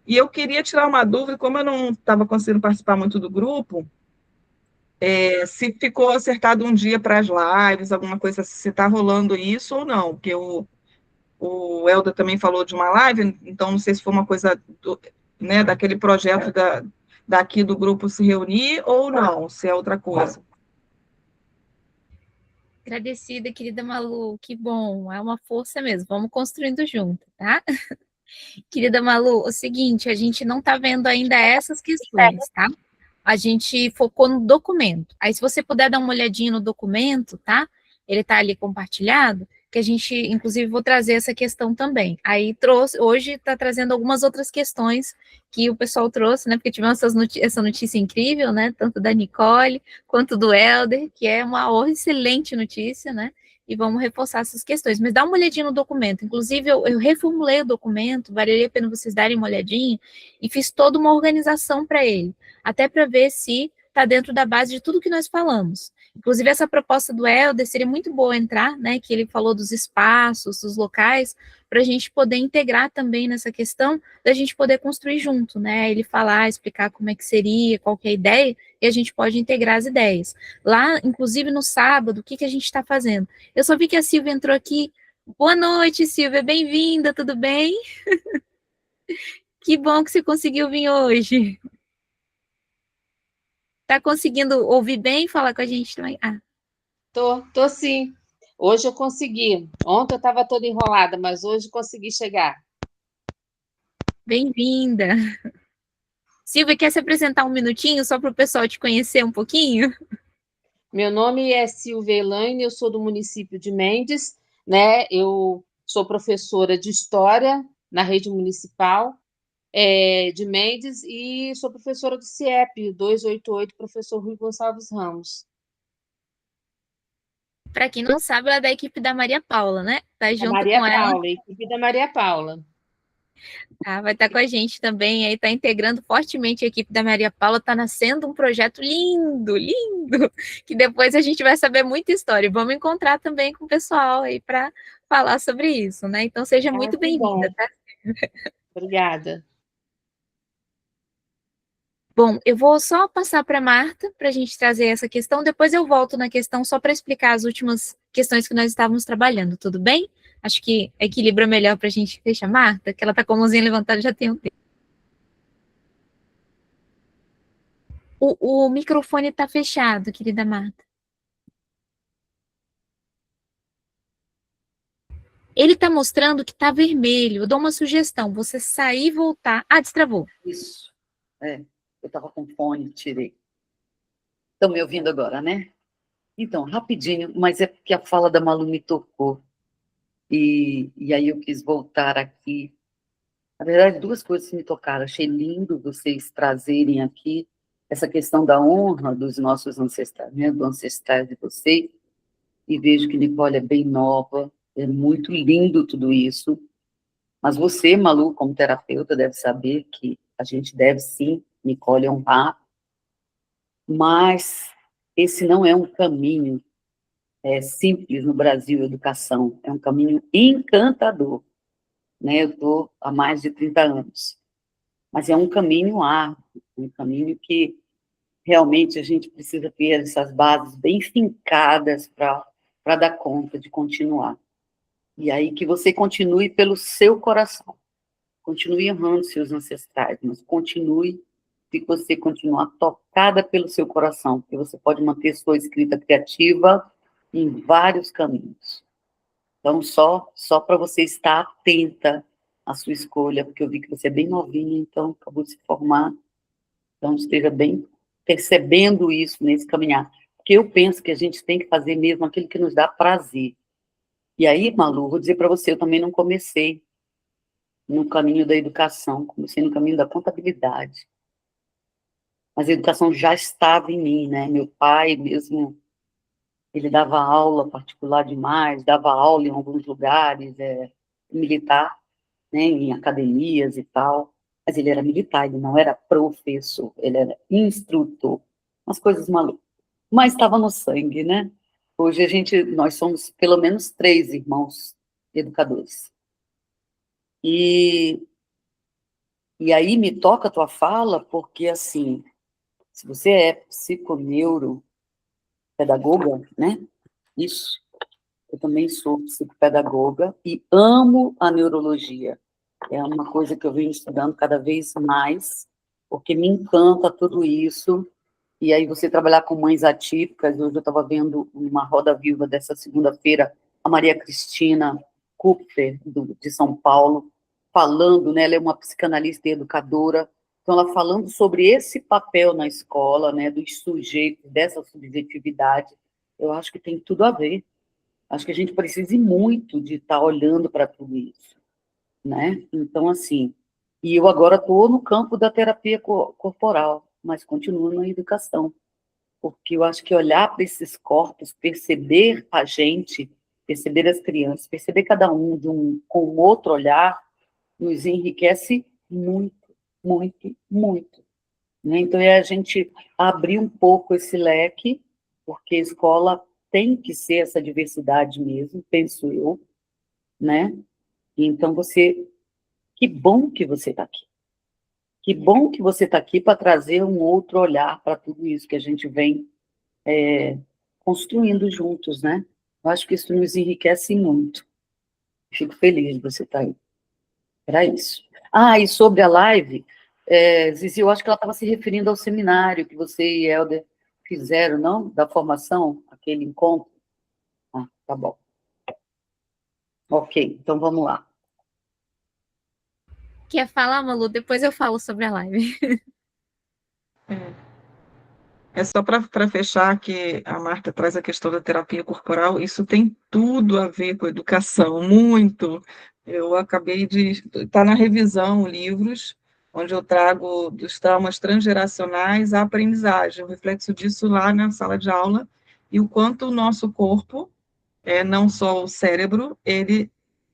E eu queria tirar uma dúvida, como eu não estava conseguindo participar muito do grupo, se ficou acertado um dia para as lives, alguma coisa, se está rolando isso ou não, porque o Helder também falou de uma live, então não sei se foi uma coisa né, daquele projeto daqui do grupo se reunir ou não, se é outra coisa. Agradecida, querida Malu, que bom, é uma força mesmo, vamos construindo junto, tá? Querida Malu, o seguinte, a gente não tá vendo ainda essas questões, tá? A gente focou no documento. Aí, se você puder dar uma olhadinha no documento, tá? Ele tá ali compartilhado, que a gente, inclusive, vou trazer essa questão também. Aí, hoje tá trazendo algumas outras questões que o pessoal trouxe, né? Porque tivemos essa notícia incrível, né? Tanto da Nicole quanto do Helder, que é uma excelente notícia, né? E vamos reforçar essas questões. Mas dá uma olhadinha no documento. Inclusive, eu reformulei o documento, valeria a pena vocês darem uma olhadinha, e fiz toda uma organização para ele, até para ver se está dentro da base de tudo que nós falamos. Inclusive, essa proposta do Helder seria muito boa entrar, né, que ele falou dos espaços, dos locais, para a gente poder integrar também nessa questão da gente poder construir junto, né, ele falar, explicar como é que seria, qual que é a ideia, e a gente pode integrar as ideias. Lá, inclusive, no sábado, o que a gente está fazendo? Eu só vi que a Silvia entrou aqui. Boa noite, Silvia, bem-vinda, tudo bem? Que bom que você conseguiu vir hoje. Tá conseguindo ouvir bem e falar com a gente também? Tô sim. Hoje eu consegui. Ontem eu estava toda enrolada, mas hoje consegui chegar. Bem-vinda. Silvia, quer se apresentar um minutinho só para o pessoal te conhecer um pouquinho? Meu nome é Silvia Elaine, eu sou do município de Mendes, né? Eu sou professora de História na rede municipal de Mendes e sou professora do CIEP 288, professor Rui Gonçalves Ramos. Para quem não sabe, ela é da equipe da Maria Paula, né? Tá junto Maria com ela. Paula, equipe da Maria Paula. Tá, vai estar com a gente também, aí tá integrando fortemente a equipe da Maria Paula, tá nascendo um projeto lindo, lindo, que depois a gente vai saber muita história. Vamos encontrar também com o pessoal aí para falar sobre isso, né? Então seja muito bem-vinda, tá? Obrigada. Bom, eu vou só passar para a Marta, para a gente trazer essa questão, depois eu volto na questão só para explicar as últimas questões que nós estávamos trabalhando, tudo bem? Acho que equilibra melhor para a gente fechar, Marta, que ela está com a mãozinha levantada já tem um tempo. O microfone está fechado, querida Marta. Ele está mostrando que está vermelho. Eu dou uma sugestão, você sair e voltar. Destravou. Isso, eu estava com fone, tirei. Estão me ouvindo agora, né? Então, rapidinho, mas é porque a fala da Malu me tocou. E aí eu quis voltar aqui. Na verdade, 2 coisas me tocaram. Achei lindo vocês trazerem aqui essa questão da honra dos nossos ancestrais, né? Do ancestrais de vocês. e vejo que Nicole é bem nova, é muito lindo tudo isso. Mas você, Malu, como terapeuta, deve saber que a gente deve sim, Nicole, honrar, mas esse não é um caminho simples no Brasil, educação, é um caminho encantador, né? Eu estou há mais de 30 anos, mas é um caminho árduo, um caminho que realmente a gente precisa ter essas bases bem fincadas para dar conta de continuar. E aí que você continue pelo seu coração, continue honrando seus ancestrais, mas continue se você continuar tocada pelo seu coração, porque você pode manter sua escrita criativa em vários caminhos. Então, só para você estar atenta à sua escolha, porque eu vi que você é bem novinha, então acabou de se formar, então esteja bem percebendo isso nesse caminhar. Porque eu penso que a gente tem que fazer mesmo aquilo que nos dá prazer. E aí, Malu, vou dizer para você, eu também não comecei no caminho da educação, comecei no caminho da contabilidade. Mas a educação já estava em mim, né? Meu pai mesmo, ele dava aula particular demais, dava aula em alguns lugares, militar, né, em academias e tal, mas ele era militar, ele não era professor, ele era instrutor, umas coisas malucas. Mas estava no sangue, né? Hoje nós somos pelo menos 3 irmãos educadores. E aí me toca a tua fala, porque assim, se você é psiconeuropedagoga, né? Isso. Eu também sou psicopedagoga e amo a neurologia. É uma coisa que eu venho estudando cada vez mais, porque me encanta tudo isso. E aí você trabalhar com mães atípicas, hoje eu estava vendo uma roda viva dessa segunda-feira, a Maria Cristina Kupfer, de São Paulo, falando, né, ela é uma psicanalista e educadora, então ela falando sobre esse papel na escola, né, dos sujeitos, dessa subjetividade, eu acho que tem tudo a ver. Acho que a gente precisa muito de estar olhando para tudo isso, né? Então, assim, e eu agora estou no campo da terapia corporal, mas continuo na educação, porque eu acho que olhar para esses corpos, perceber a gente, perceber as crianças, perceber cada um com outro olhar, nos enriquece muito, muito, muito, né? Então, é a gente abrir um pouco esse leque, porque a escola tem que ser essa diversidade mesmo, penso eu, né? Então, que bom que você está aqui. Que bom que você está aqui para trazer um outro olhar para tudo isso que a gente vem construindo juntos, né? Eu acho que isso nos enriquece muito. Fico feliz de você estar aí. Era isso. Ah, e sobre a live, Zizi, eu acho que ela estava se referindo ao seminário que você e Helder fizeram, não? Da formação, aquele encontro. Ah, tá bom. Ok, então vamos lá. Quer falar, Malu? Depois eu falo sobre a live. É só para fechar que a Marta traz a questão da terapia corporal, isso tem tudo a ver com educação, muito. Eu acabei de estar na revisão livros, onde eu trago dos traumas transgeracionais à aprendizagem, o reflexo disso lá na sala de aula, e o quanto o nosso corpo, não só o cérebro, ele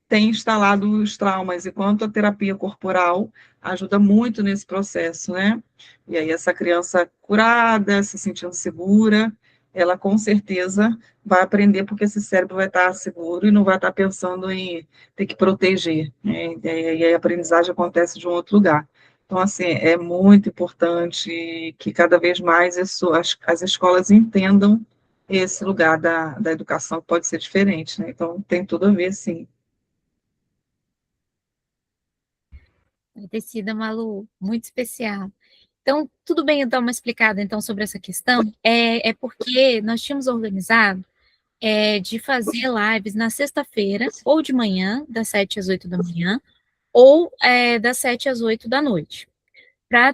tem instalado os traumas, enquanto a terapia corporal ajuda muito nesse processo, né? E aí essa criança curada, se sentindo segura, ela com certeza vai aprender porque esse cérebro vai estar seguro e não vai estar pensando em ter que proteger, né? E aí a aprendizagem acontece de um outro lugar. Então, assim, é muito importante que cada vez mais as escolas entendam esse lugar da educação que pode ser diferente, né? Então, tem tudo a ver, sim. Vai ter sido, Malu, muito especial. Então, tudo bem eu dar uma explicada, então, sobre essa questão? É porque nós tínhamos organizado de fazer lives na sexta-feira, ou de manhã, das 7 às 8 da manhã, ou das 7 às 8 da noite,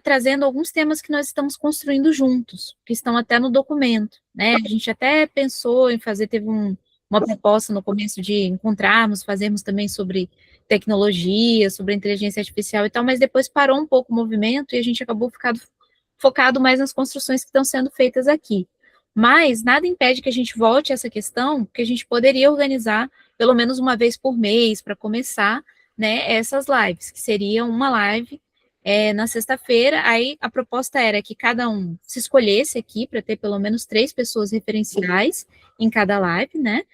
trazendo alguns temas que nós estamos construindo juntos, que estão até no documento, né? A gente até pensou em fazer, teve uma proposta no começo de encontrarmos, fazermos também sobre tecnologia, sobre inteligência artificial e tal, mas depois parou um pouco o movimento e a gente acabou focado mais nas construções que estão sendo feitas aqui. Mas nada impede que a gente volte a essa questão, que a gente poderia organizar pelo menos uma vez por mês para começar, né, essas lives, que seria uma live na sexta-feira. Aí a proposta era que cada um se escolhesse aqui para ter pelo menos 3 pessoas referenciais em cada live, né?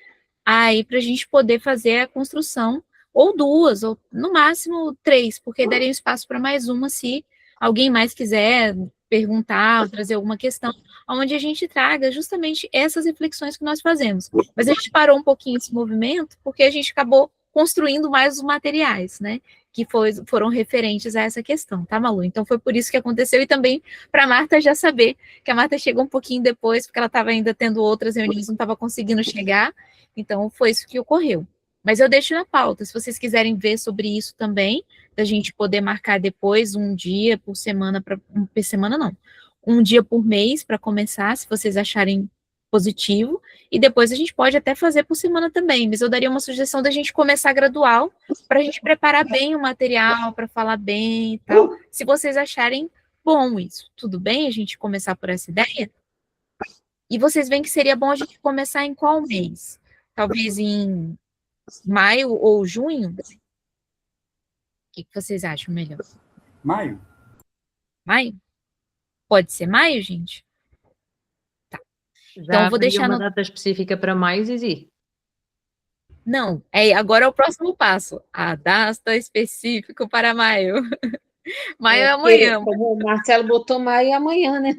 Aí para a gente poder fazer a construção, ou 2, ou no máximo 3, porque daria espaço para mais uma se alguém mais quiser perguntar, ou trazer alguma questão, onde a gente traga justamente essas reflexões que nós fazemos. Mas a gente parou um pouquinho esse movimento, porque a gente acabou construindo mais os materiais, né, que foram referentes a essa questão, tá, Malu? Então foi por isso que aconteceu, e também para a Marta já saber, que a Marta chegou um pouquinho depois, porque ela estava ainda tendo outras reuniões, não estava conseguindo chegar, então foi isso que ocorreu. Mas eu deixo na pauta, se vocês quiserem ver sobre isso também, da gente poder marcar depois um dia por semana, por semana não, um dia por mês para começar, se vocês acharem positivo, e depois a gente pode até fazer por semana também, mas eu daria uma sugestão da gente começar gradual, para a gente preparar bem o material, para falar bem e tal, se vocês acharem bom isso. Tudo bem a gente começar por essa ideia? E vocês veem que seria bom a gente começar em qual mês? Talvez em maio ou junho? O que vocês acham melhor? Maio? Maio? Pode ser maio, gente? Tá. Já Então, eu vou haveria deixar uma data específica para maio, Zizi? Não, agora é o próximo passo. A data específica para maio. Maio é amanhã. Como o Marcelo botou maio é amanhã, né?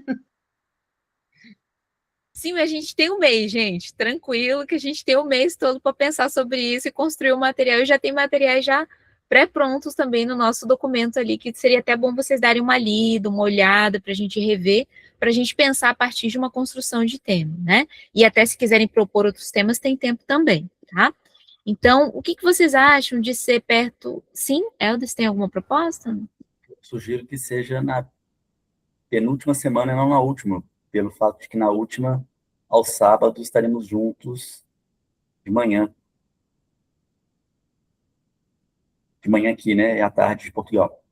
Sim, mas a gente tem um mês, gente. Tranquilo, que a gente tem o mês todo para pensar sobre isso e construir o material. E já tem materiais já pré-prontos também no nosso documento ali, que seria até bom vocês darem uma lida, uma olhada, para a gente rever, para a gente pensar a partir de uma construção de tema, né? E até se quiserem propor outros temas, tem tempo também, tá? Então, o que vocês acham de ser perto? Sim, Eldes, tem alguma proposta? Sugiro que seja na penúltima semana e não na última, pelo fato de que na última, aos sábados, estaremos juntos de manhã. De manhã aqui, né? É à tarde de Portugal.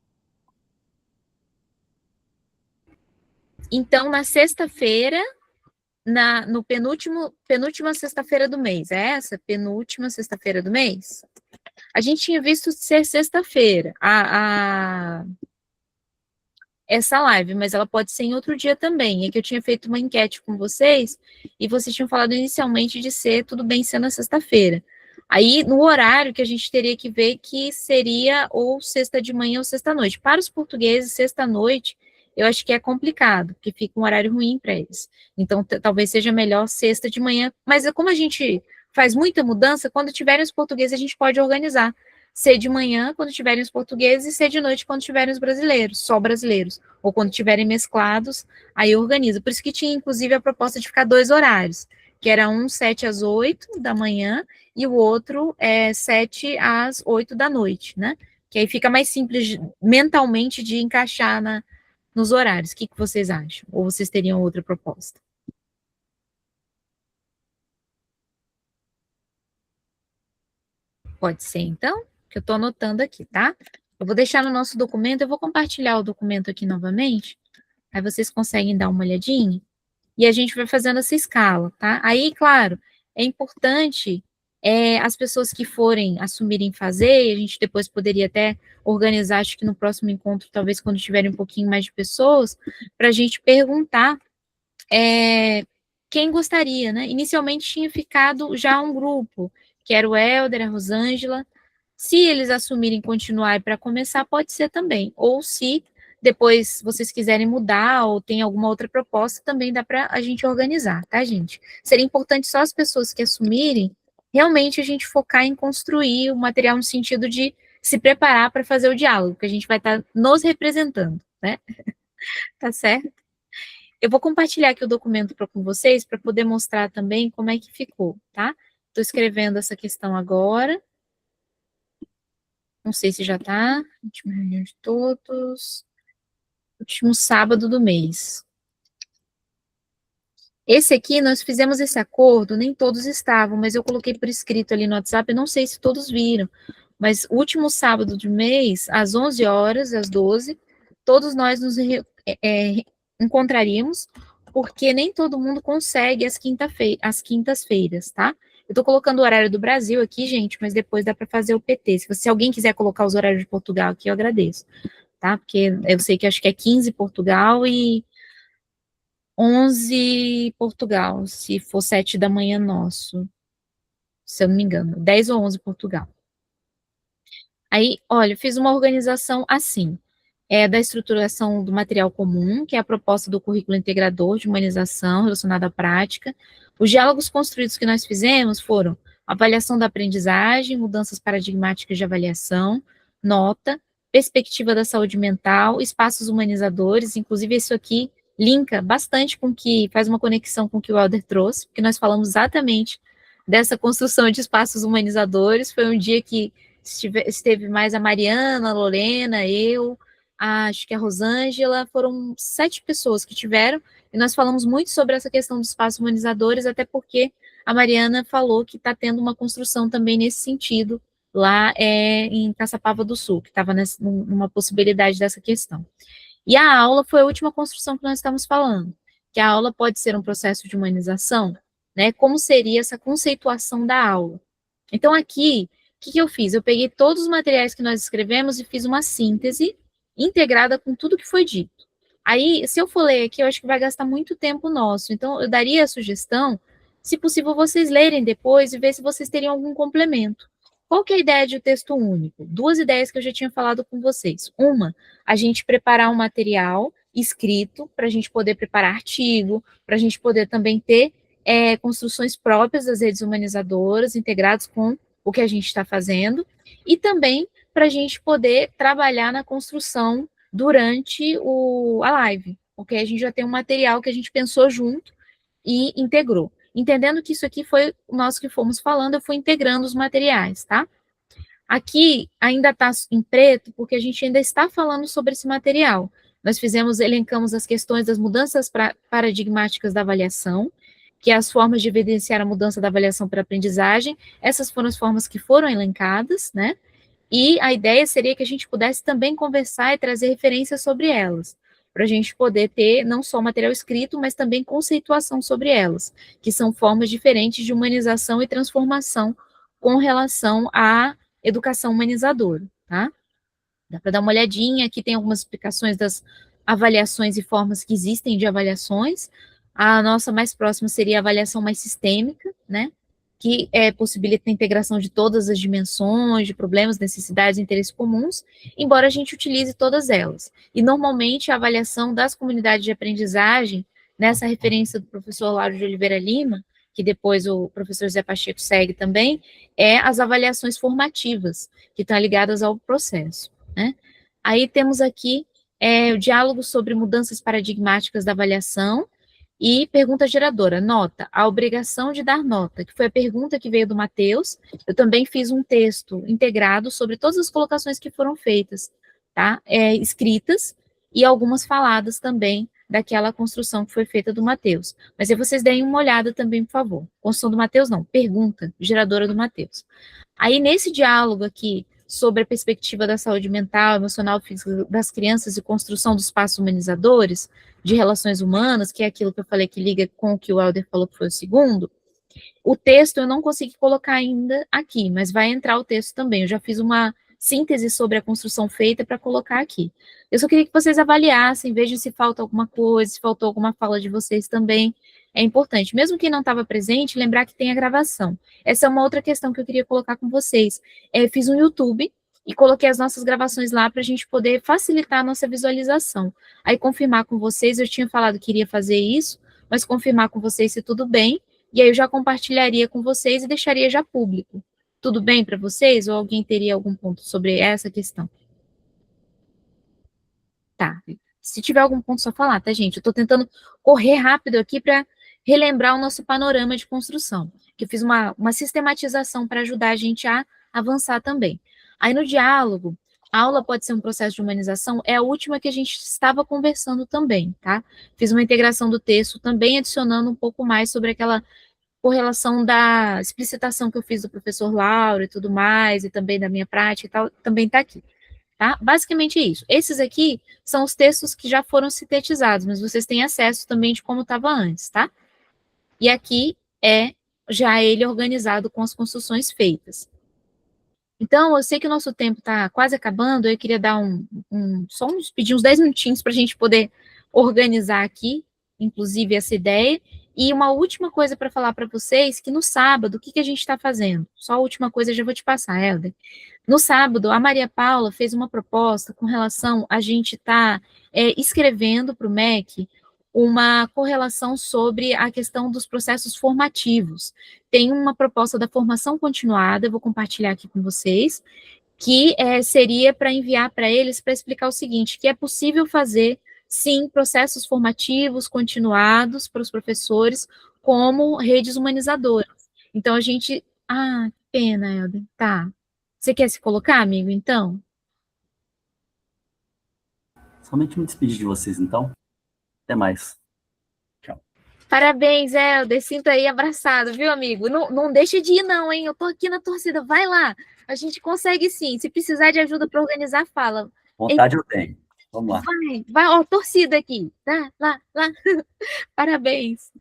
Então, na sexta-feira, no penúltima sexta-feira do mês, é essa? Penúltima sexta-feira do mês? A gente tinha visto ser sexta-feira, essa live, mas ela pode ser em outro dia também. É que eu tinha feito uma enquete com vocês, e vocês tinham falado inicialmente de ser tudo bem sendo na sexta-feira. Aí, no horário que a gente teria que ver que seria ou sexta de manhã ou sexta-noite. Para os portugueses, sexta-noite, eu acho que é complicado, porque fica um horário ruim para eles. Então, talvez seja melhor sexta de manhã. Mas como a gente faz muita mudança, quando tiverem os portugueses, a gente pode organizar. Ser de manhã, quando tiverem os portugueses, e ser de noite, quando tiverem os brasileiros, só brasileiros. Ou quando tiverem mesclados, aí organiza. Por isso que tinha, inclusive, a proposta de ficar 2 horários, que era um 7 às 8 da manhã, e o outro 7 às 8 da noite, né? Que aí fica mais simples mentalmente de encaixar nos horários. O que vocês acham? Ou vocês teriam outra proposta? Pode ser, então? Que eu estou anotando aqui, tá? Eu vou deixar no nosso documento, eu vou compartilhar o documento aqui novamente, aí vocês conseguem dar uma olhadinha, e a gente vai fazendo essa escala, tá? Aí, claro, é importante as pessoas que forem assumirem fazer, a gente depois poderia até organizar, acho que no próximo encontro, talvez quando tiverem um pouquinho mais de pessoas, para a gente perguntar quem gostaria, né? Inicialmente tinha ficado já um grupo, que era o Helder, a Rosângela. Se eles assumirem continuar para começar, pode ser também. Ou se depois vocês quiserem mudar ou tem alguma outra proposta, também dá para a gente organizar, tá, gente? Seria importante só as pessoas que assumirem, realmente a gente focar em construir o material no sentido de se preparar para fazer o diálogo, porque a gente vai estar nos representando, né? Tá certo? Eu vou compartilhar aqui o documento com vocês para poder mostrar também como é que ficou, tá? Estou escrevendo essa questão agora. Não sei se já está. Última reunião de todos. Último sábado do mês. Esse aqui, nós fizemos esse acordo, nem todos estavam, mas eu coloquei por escrito ali no WhatsApp, eu não sei se todos viram, mas último sábado do mês, às 11 horas, às 12, todos nós nos encontraríamos porque nem todo mundo consegue as quintas-feiras, tá? Eu tô colocando o horário do Brasil aqui, gente, mas depois dá para fazer o PT. Se alguém quiser colocar os horários de Portugal aqui, eu agradeço, tá? Porque eu sei que acho que é 15 Portugal e 11 Portugal, se for 7 da manhã nosso, se eu não me engano, 10 ou 11 Portugal. Aí, olha, eu fiz uma organização assim, da estruturação do material comum, que é a proposta do currículo integrador de humanização relacionada à prática. Os diálogos construídos que nós fizemos foram avaliação da aprendizagem, mudanças paradigmáticas de avaliação, nota, perspectiva da saúde mental, espaços humanizadores, inclusive isso aqui linka bastante com que, faz uma conexão com o que o Helder trouxe, porque nós falamos exatamente dessa construção de espaços humanizadores. Foi um dia que esteve mais a Mariana, a Lorena, eu, acho que a Rosângela, foram 7 pessoas que tiveram, e nós falamos muito sobre essa questão dos espaços humanizadores, até porque a Mariana falou que está tendo uma construção também nesse sentido, lá em Caçapava do Sul, que estava numa possibilidade dessa questão. E a aula foi a última construção que nós estamos falando, que a aula pode ser um processo de humanização, né? Como seria essa conceituação da aula? Então, aqui, o que eu fiz? Eu peguei todos os materiais que nós escrevemos e fiz uma síntese integrada com tudo que foi dito. Aí, se eu for ler aqui, eu acho que vai gastar muito tempo nosso. Então, eu daria a sugestão, se possível, vocês lerem depois e ver se vocês teriam algum complemento. Qual que é a ideia de um texto único? 2 ideias que eu já tinha falado com vocês. Uma, a gente preparar um material escrito para a gente poder preparar artigo, para a gente poder também ter construções próprias das redes humanizadoras, integradas com o que a gente está fazendo, e também para a gente poder trabalhar na construção durante a live, porque a gente já tem um material que a gente pensou junto e integrou. Entendendo que isso aqui foi nós que fomos falando, eu fui integrando os materiais, tá? Aqui ainda está em preto, porque a gente ainda está falando sobre esse material. Nós elencamos as questões das mudanças paradigmáticas da avaliação, que é as formas de evidenciar a mudança da avaliação para aprendizagem. Essas foram as formas que foram elencadas, né? E a ideia seria que a gente pudesse também conversar e trazer referências sobre elas, para a gente poder ter não só material escrito, mas também conceituação sobre elas, que são formas diferentes de humanização e transformação com relação à educação humanizadora, tá? Dá para dar uma olhadinha, aqui tem algumas explicações das avaliações e formas que existem de avaliações. A nossa mais próxima seria a avaliação mais sistêmica, né? Que possibilita a integração de todas as dimensões, de problemas, necessidades e interesses comuns, embora a gente utilize todas elas. E, normalmente, a avaliação das comunidades de aprendizagem, nessa referência do professor Lauro de Oliveira Lima, que depois o professor Zé Pacheco segue também, é as avaliações formativas, que estão ligadas ao processo, né? Aí temos aqui o diálogo sobre mudanças paradigmáticas da avaliação, e pergunta geradora, nota, a obrigação de dar nota, que foi a pergunta que veio do Matheus. Eu também fiz um texto integrado sobre todas as colocações que foram feitas, tá? Escritas, e algumas faladas também daquela construção que foi feita do Matheus. Mas aí vocês deem uma olhada também, por favor. Construção do Matheus, não, pergunta geradora do Matheus. Aí, nesse diálogo aqui, sobre a perspectiva da saúde mental, emocional, física das crianças e construção dos espaços humanizadores, de relações humanas, que é aquilo que eu falei que liga com o que o Helder falou que foi o segundo, o texto eu não consegui colocar ainda aqui, mas vai entrar o texto também. Eu já fiz uma síntese sobre a construção feita para colocar aqui. Eu só queria que vocês avaliassem, vejam se falta alguma coisa, se faltou alguma fala de vocês também. É importante, mesmo quem não estava presente, lembrar que tem a gravação. Essa é uma outra questão que eu queria colocar com vocês. Fiz um YouTube e coloquei as nossas gravações lá para a gente poder facilitar a nossa visualização. Aí confirmar com vocês, eu tinha falado que iria fazer isso, mas confirmar com vocês se tudo bem, e aí eu já compartilharia com vocês e deixaria já público. Tudo bem para vocês? Ou alguém teria algum ponto sobre essa questão? Tá. Se tiver algum ponto, só falar, tá, gente? Eu estou tentando correr rápido aqui para relembrar o nosso panorama de construção, que eu fiz uma sistematização para ajudar a gente a avançar também. Aí, no diálogo, a aula pode ser um processo de humanização, é a última que a gente estava conversando também, tá? Fiz uma integração do texto, também adicionando um pouco mais sobre aquela correlação da explicitação que eu fiz do professor Lauro e tudo mais, e também da minha prática e tal, também está aqui. tá? Basicamente é isso. Esses aqui são os textos que já foram sintetizados, mas vocês têm acesso também de como estava antes, tá? E aqui é já ele organizado com as construções feitas. Então, eu sei que o nosso tempo está quase acabando, eu queria dar pedir uns 10 minutinhos para a gente poder organizar aqui, inclusive essa ideia, e uma última coisa para falar para vocês, que no sábado, o que a gente está fazendo? Só a última coisa eu já vou te passar, Helder. No sábado, a Maria Paula fez uma proposta com relação a gente estar escrevendo para o MEC uma correlação sobre a questão dos processos formativos. Tem uma proposta da formação continuada, eu vou compartilhar aqui com vocês, que seria para enviar para eles, para explicar o seguinte, que é possível fazer, sim, processos formativos continuados para os professores, como redes humanizadoras. Então, a gente... Ah, que pena, Helder. Tá. Você quer se colocar, amigo, então? Somente me despedir de vocês, então. Até mais. Tchau. Parabéns, Helder. Sinto aí abraçado, viu, amigo? Não deixa de ir, não, hein? Eu tô aqui na torcida. Vai lá. A gente consegue, sim. Se precisar de ajuda para organizar, fala. Vontade eu tenho. Vamos lá. Vai, ó, torcida aqui. Tá, lá. Parabéns.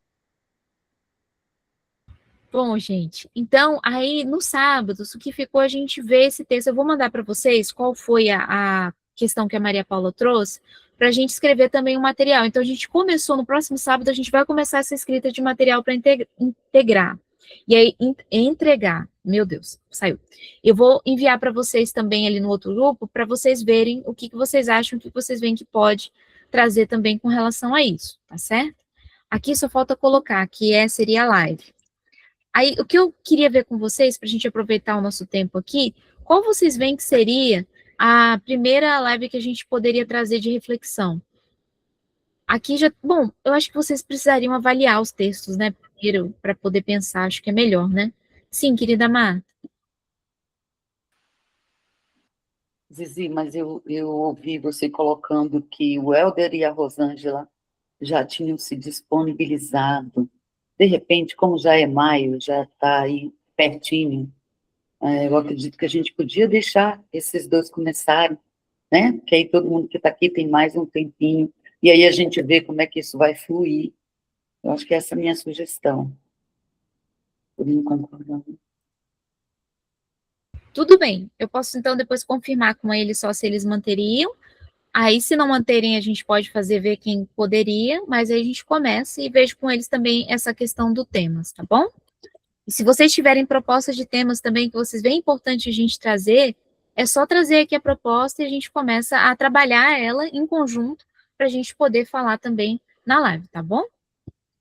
Bom, gente, então, aí, no sábado, o que ficou, a gente vê esse texto. Eu vou mandar para vocês qual foi a questão que a Maria Paula trouxe, para a gente escrever também um material. Então, a gente começou, no próximo sábado, a gente vai começar essa escrita de material para integrar. E aí, entregar. Meu Deus, saiu. Eu vou enviar para vocês também ali no outro grupo, para vocês verem o que vocês acham, o que vocês veem que pode trazer também com relação a isso, tá certo? Aqui só falta colocar, que seria a live. Aí, o que eu queria ver com vocês, para a gente aproveitar o nosso tempo aqui, qual vocês veem que seria a primeira live que a gente poderia trazer de reflexão? Aqui já... Bom, eu acho que vocês precisariam avaliar os textos, né, primeiro, para poder pensar, acho que é melhor, né? Sim, querida Marta. Zizi, mas eu ouvi você colocando que o Helder e a Rosângela já tinham se disponibilizado. De repente, como já é maio, já está aí pertinho, eu acredito que a gente podia deixar esses dois começarem, né? Porque aí todo mundo que está aqui tem mais um tempinho, e aí a gente vê como é que isso vai fluir. Eu acho que essa é a minha sugestão. Todo mundo concordando? Tudo bem, eu posso então depois confirmar com eles só se eles manteriam. Aí, se não manterem, a gente pode ver quem poderia, mas aí a gente começa e vejo com eles também essa questão do temas, tá bom? E se vocês tiverem propostas de temas também que vocês veem importante a gente trazer, é só trazer aqui a proposta e a gente começa a trabalhar ela em conjunto para a gente poder falar também na live, tá bom?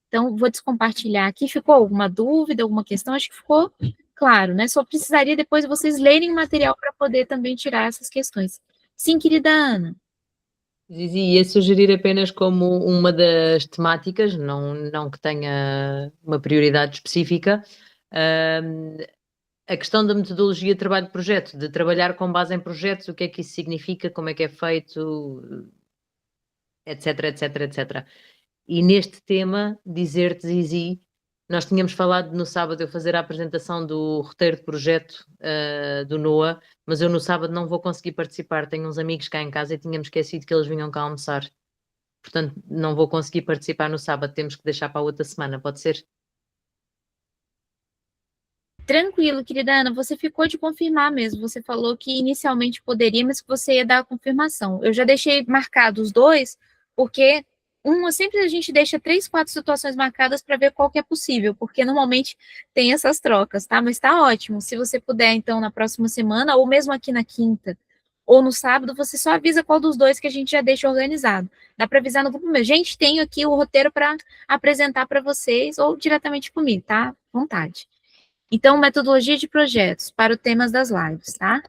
Então, vou descompartilhar aqui. Ficou alguma dúvida, alguma questão? Acho que ficou claro, né? Só precisaria depois vocês lerem o material para poder também tirar essas questões. Sim, querida Ana. Zizi, ia sugerir apenas como uma das temáticas, não que tenha uma prioridade específica, a questão da metodologia de trabalho de projeto, de trabalhar com base em projetos, o que é que isso significa, como é que é feito, etc, etc, etc. E neste tema, dizer-te, Zizi, nós tínhamos falado no sábado eu fazer a apresentação do roteiro de projeto do NOA, mas eu no sábado não vou conseguir participar, tenho uns amigos cá em casa e tínhamos esquecido que eles vinham cá almoçar. Portanto, não vou conseguir participar no sábado, temos que deixar para a outra semana, pode ser? Tranquilo, querida Ana, você ficou de confirmar mesmo, você falou que inicialmente poderia, mas que você ia dar a confirmação. Eu já deixei marcados os dois, porque sempre a gente deixa 3, 4 situações marcadas para ver qual que é possível, porque normalmente tem essas trocas, tá? Mas tá ótimo, se você puder, então, na próxima semana, ou mesmo aqui na quinta, ou no sábado, você só avisa qual dos dois que a gente já deixa organizado. Dá para avisar no grupo meu. Gente, tenho aqui o roteiro para apresentar para vocês, ou diretamente comigo, tá? À vontade. Então, metodologia de projetos para os temas das lives, tá?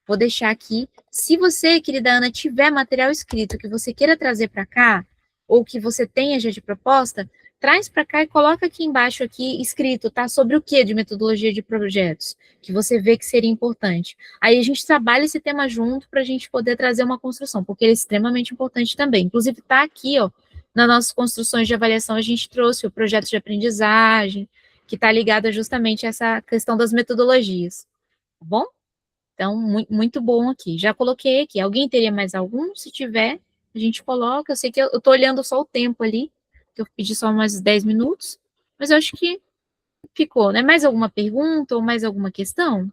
Vou deixar aqui. Se você, querida Ana, tiver material escrito que você queira trazer para cá, ou que você tenha já de proposta, traz para cá e coloca aqui embaixo, aqui escrito, tá? Sobre o que de metodologia de projetos, que você vê que seria importante. Aí a gente trabalha esse tema junto para a gente poder trazer uma construção, porque ele é extremamente importante também. Inclusive, tá aqui, ó, nas nossas construções de avaliação, a gente trouxe o projeto de aprendizagem, que está ligado justamente a essa questão das metodologias, tá bom? Então, muito bom aqui. Já coloquei aqui. Alguém teria mais algum? Se tiver, a gente coloca. Eu sei que eu estou olhando só o tempo ali, que eu pedi só mais 10 minutos, mas eu acho que ficou, né? Mais alguma pergunta ou mais alguma questão?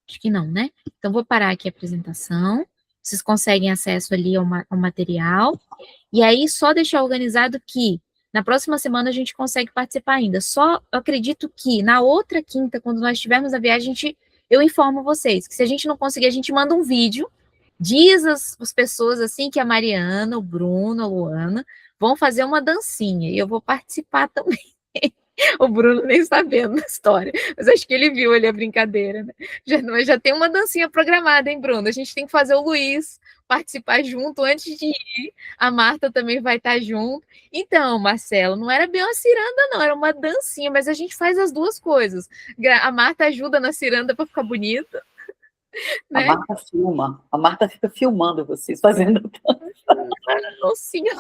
Acho que não, né? Então, vou parar aqui a apresentação. Vocês conseguem acesso ali ao material. E aí, só deixar organizado que na próxima semana a gente consegue participar ainda. Só eu acredito que na outra quinta, quando nós estivermos a viagem, eu informo vocês que se a gente não conseguir, a gente manda um vídeo, diz as pessoas assim que a Mariana, o Bruno, a Luana vão fazer uma dancinha e eu vou participar também. O Bruno nem sabendo da história, mas acho que ele viu ali a brincadeira, né? Já tem uma dancinha programada, hein, Bruno? A gente tem que fazer o Luiz participar junto antes de ir. A Marta também vai estar junto. Então, Marcelo, não era bem uma ciranda, não, era uma dancinha, mas a gente faz as duas coisas. A Marta ajuda na ciranda para ficar bonita, A né? Marta filma, a Marta fica filmando vocês fazendo. Nocinha,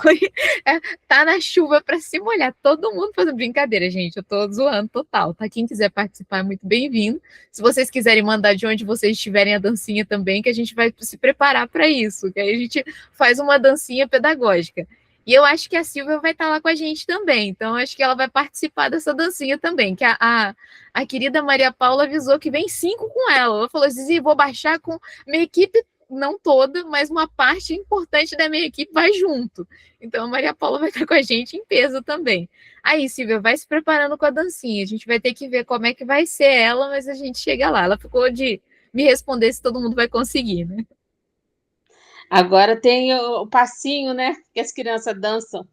tá na chuva para se molhar. Todo mundo fazendo brincadeira, gente. Eu tô zoando total, tá? Quem quiser participar é muito bem-vindo. Se vocês quiserem mandar de onde vocês estiverem a dancinha também, que a gente vai se preparar para isso. Que aí a gente faz uma dancinha pedagógica. E eu acho que a Silvia vai estar lá com a gente também. Então, acho que ela vai participar dessa dancinha também. Que a querida Maria Paula avisou que vem 5 com ela. Ela falou, Zizi, vou baixar com minha equipe, não toda, mas uma parte importante da minha equipe vai junto. Então, a Maria Paula vai estar com a gente em peso também. Aí, Silvia, vai se preparando com a dancinha. A gente vai ter que ver como é que vai ser ela, mas a gente chega lá. Ela ficou de me responder se todo mundo vai conseguir, né? Agora tem o passinho, né? Que as crianças dançam.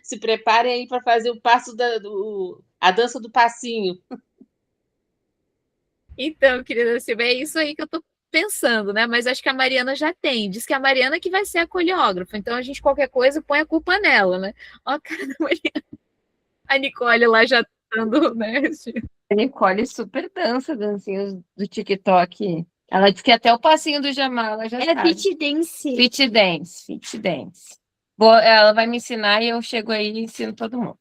Se preparem aí para fazer o passo a dança do passinho. Então, querida Silvia, é isso aí que eu tô pensando, né? Mas acho que a Mariana já tem. Diz que a Mariana que vai ser a coreógrafa. Então, a gente, qualquer coisa, põe a culpa nela, né? Ó a cara da Mariana. A Nicole lá já dando, né? A Nicole super dança dancinhas do TikTok. Ela disse que até o passinho do Jamal ela já É sabe. fit dance. Fit dance, fit dance. Ela vai me ensinar e eu chego aí e ensino todo mundo.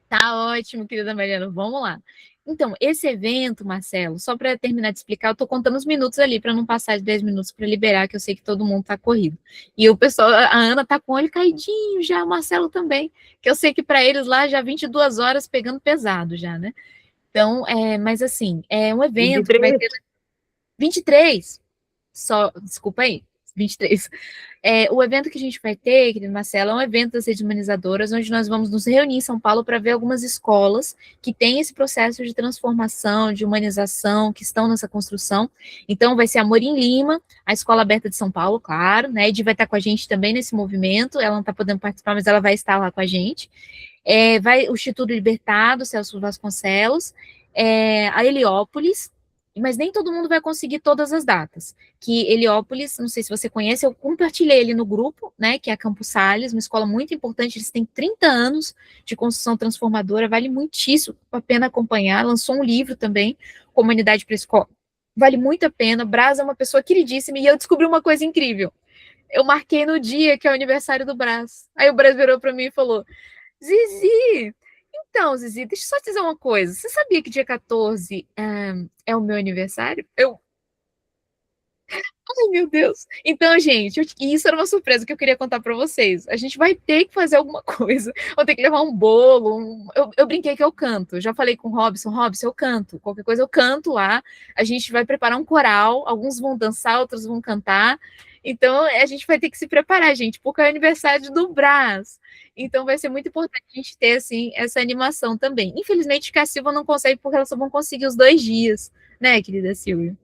Tá ótimo, querida Mariana. Vamos lá. Então, esse evento, Marcelo, só para terminar de explicar, eu tô contando os minutos ali para não passar de 10 minutos para liberar, que eu sei que todo mundo tá corrido. E o pessoal, a Ana tá com o olho caidinho já, o Marcelo também, que eu sei que para eles lá já 22 horas pegando pesado já, né? Então, mas assim, é um evento que vai ter 23. Só, desculpa aí, 23. O evento que a gente vai ter, querido Marcelo, é um evento das redes humanizadoras, onde nós vamos nos reunir em São Paulo para ver algumas escolas que têm esse processo de transformação, de humanização, que estão nessa construção. Então, vai ser a Morim Lima, a Escola Aberta de São Paulo, claro, né? A Ed vai estar com a gente também nesse movimento, ela não está podendo participar, mas ela vai estar lá com a gente. Vai o Instituto Libertado, Celso Vasconcelos, a Heliópolis, mas nem todo mundo vai conseguir todas as datas. Que Heliópolis, não sei se você conhece, eu compartilhei ele no grupo, né, que é a Campos Sales, uma escola muito importante, eles têm 30 anos de construção transformadora, vale muitíssimo a pena acompanhar, lançou um livro também, Comunidade para a Escola, vale muito a pena. Braz é uma pessoa queridíssima, e eu descobri uma coisa incrível, eu marquei no dia que é o aniversário do Braz, aí o Braz virou para mim e falou, Zizi, então, Zizi, deixa eu só te dizer uma coisa. Você sabia que dia 14 é o meu aniversário? Ai, meu Deus. Então, gente, isso era uma surpresa que eu queria contar para vocês. A gente vai ter que fazer alguma coisa. Vou ter que levar um bolo. Eu brinquei que eu canto. Já falei com o Robson, eu canto. Qualquer coisa eu canto lá. A gente vai preparar um coral. Alguns vão dançar, outros vão cantar. Então, a gente vai ter que se preparar, gente, porque é o aniversário do Brás. Então, vai ser muito importante a gente ter, assim, essa animação também. Infelizmente, a Silva não consegue, porque elas só vão conseguir os 2 dias, né, querida Silvia?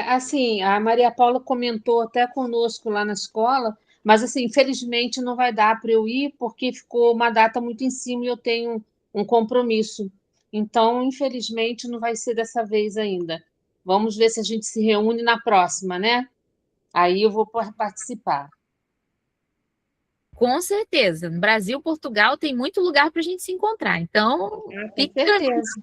Assim, a Maria Paula comentou até conosco lá na escola, mas, assim, infelizmente não vai dar para eu ir, porque ficou uma data muito em cima e eu tenho um compromisso. Então, infelizmente, não vai ser dessa vez ainda. Vamos ver se a gente se reúne na próxima, né? Aí eu vou participar. Com certeza. No Brasil, Portugal, tem muito lugar para a gente se encontrar. Então, Com certeza.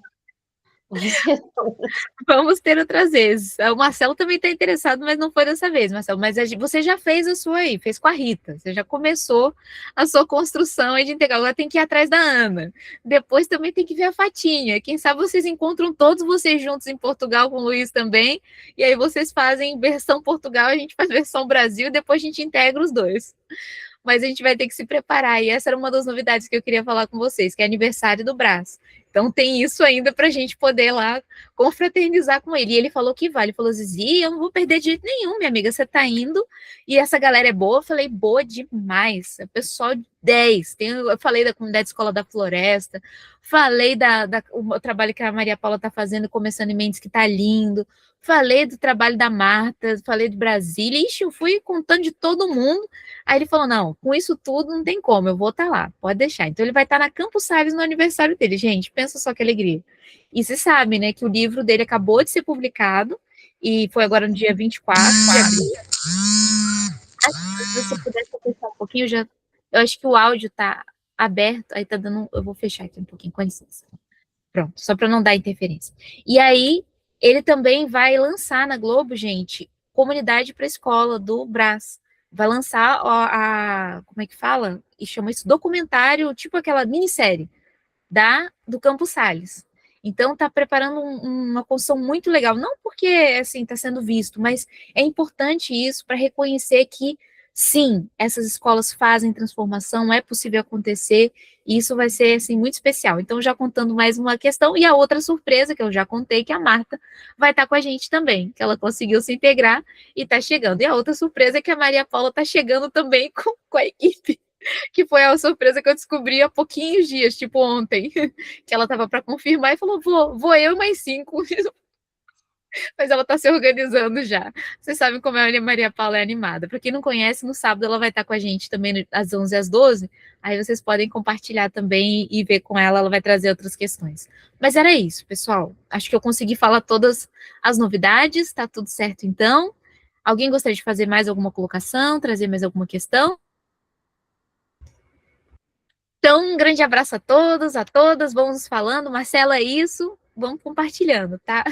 Vamos ter outras vezes. O Marcelo também está interessado, mas não foi dessa vez, Marcelo. Mas você já fez a sua aí, fez com a Rita. Você já começou a sua construção aí de integral. Agora tem que ir atrás da Ana. Depois também tem que ver a Fatinha. Quem sabe vocês encontram todos vocês juntos em Portugal com o Luiz também. E aí vocês fazem versão Portugal, a gente faz versão Brasil, e depois a gente integra os dois. Mas a gente vai ter que se preparar. E essa era uma das novidades que eu queria falar com vocês, que é aniversário do Brás. Então tem isso ainda para a gente poder lá confraternizar com ele. E ele falou que vai. Ele falou, Zizi, eu não vou perder de jeito nenhum, minha amiga. Você está indo e essa galera é boa. Eu falei, boa demais. É pessoal 10. Eu falei da comunidade Escola da Floresta, falei o trabalho que a Maria Paula está fazendo, começando em Mendes, que está lindo. Falei do trabalho da Marta, falei de Brasília. Ixi, eu fui contando de todo mundo. Aí ele falou, não, com isso tudo não tem como, eu vou estar lá, pode deixar. Então ele vai estar na Campos Salles no aniversário dele. Gente, pensa só que alegria. E você sabe, né, que o livro dele acabou de ser publicado, e foi agora no dia 24 de abril. Se você pudesse fechar um pouquinho, eu acho que o áudio tá aberto, aí tá dando, eu vou fechar aqui um pouquinho, com licença. Pronto, só para não dar interferência. E aí, ele também vai lançar na Globo, gente, Comunidade para a Escola, do Brás. Vai lançar como é que fala? E chama isso documentário, tipo aquela minissérie do Campos Salles. Então, está preparando uma construção muito legal. Não porque, assim, está sendo visto, mas é importante isso para reconhecer que, sim, essas escolas fazem transformação, é possível acontecer, e isso vai ser, assim, muito especial. Então, já contando mais uma questão, e a outra surpresa, que eu já contei, que a Marta vai estar com a gente também, que ela conseguiu se integrar e está chegando. E a outra surpresa é que a Maria Paula está chegando também com a equipe, que foi a surpresa que eu descobri há pouquinhos dias, tipo ontem, que ela estava para confirmar e falou, vou eu e mais 5, mas ela está se organizando já. Vocês sabem como a Maria Paula é animada. Para quem não conhece, no sábado ela vai estar com a gente também às 11 às 12, aí vocês podem compartilhar também e ver com ela vai trazer outras questões. Mas era isso, pessoal. Acho que eu consegui falar todas as novidades, tá tudo certo então. Alguém gostaria de fazer mais alguma colocação, trazer mais alguma questão? Então, um grande abraço a todos, a todas, vamos nos falando. Marcela, é isso, vamos compartilhando, tá?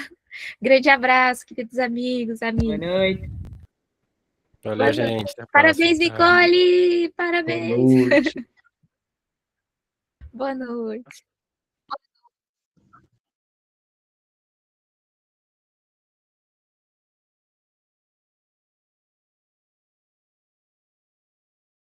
Grande abraço, queridos amigos, amigas. Boa noite. Valeu, gente. Até a Parabéns, próxima. Tchau. Nicole! Parabéns! Boa noite. Boa noite.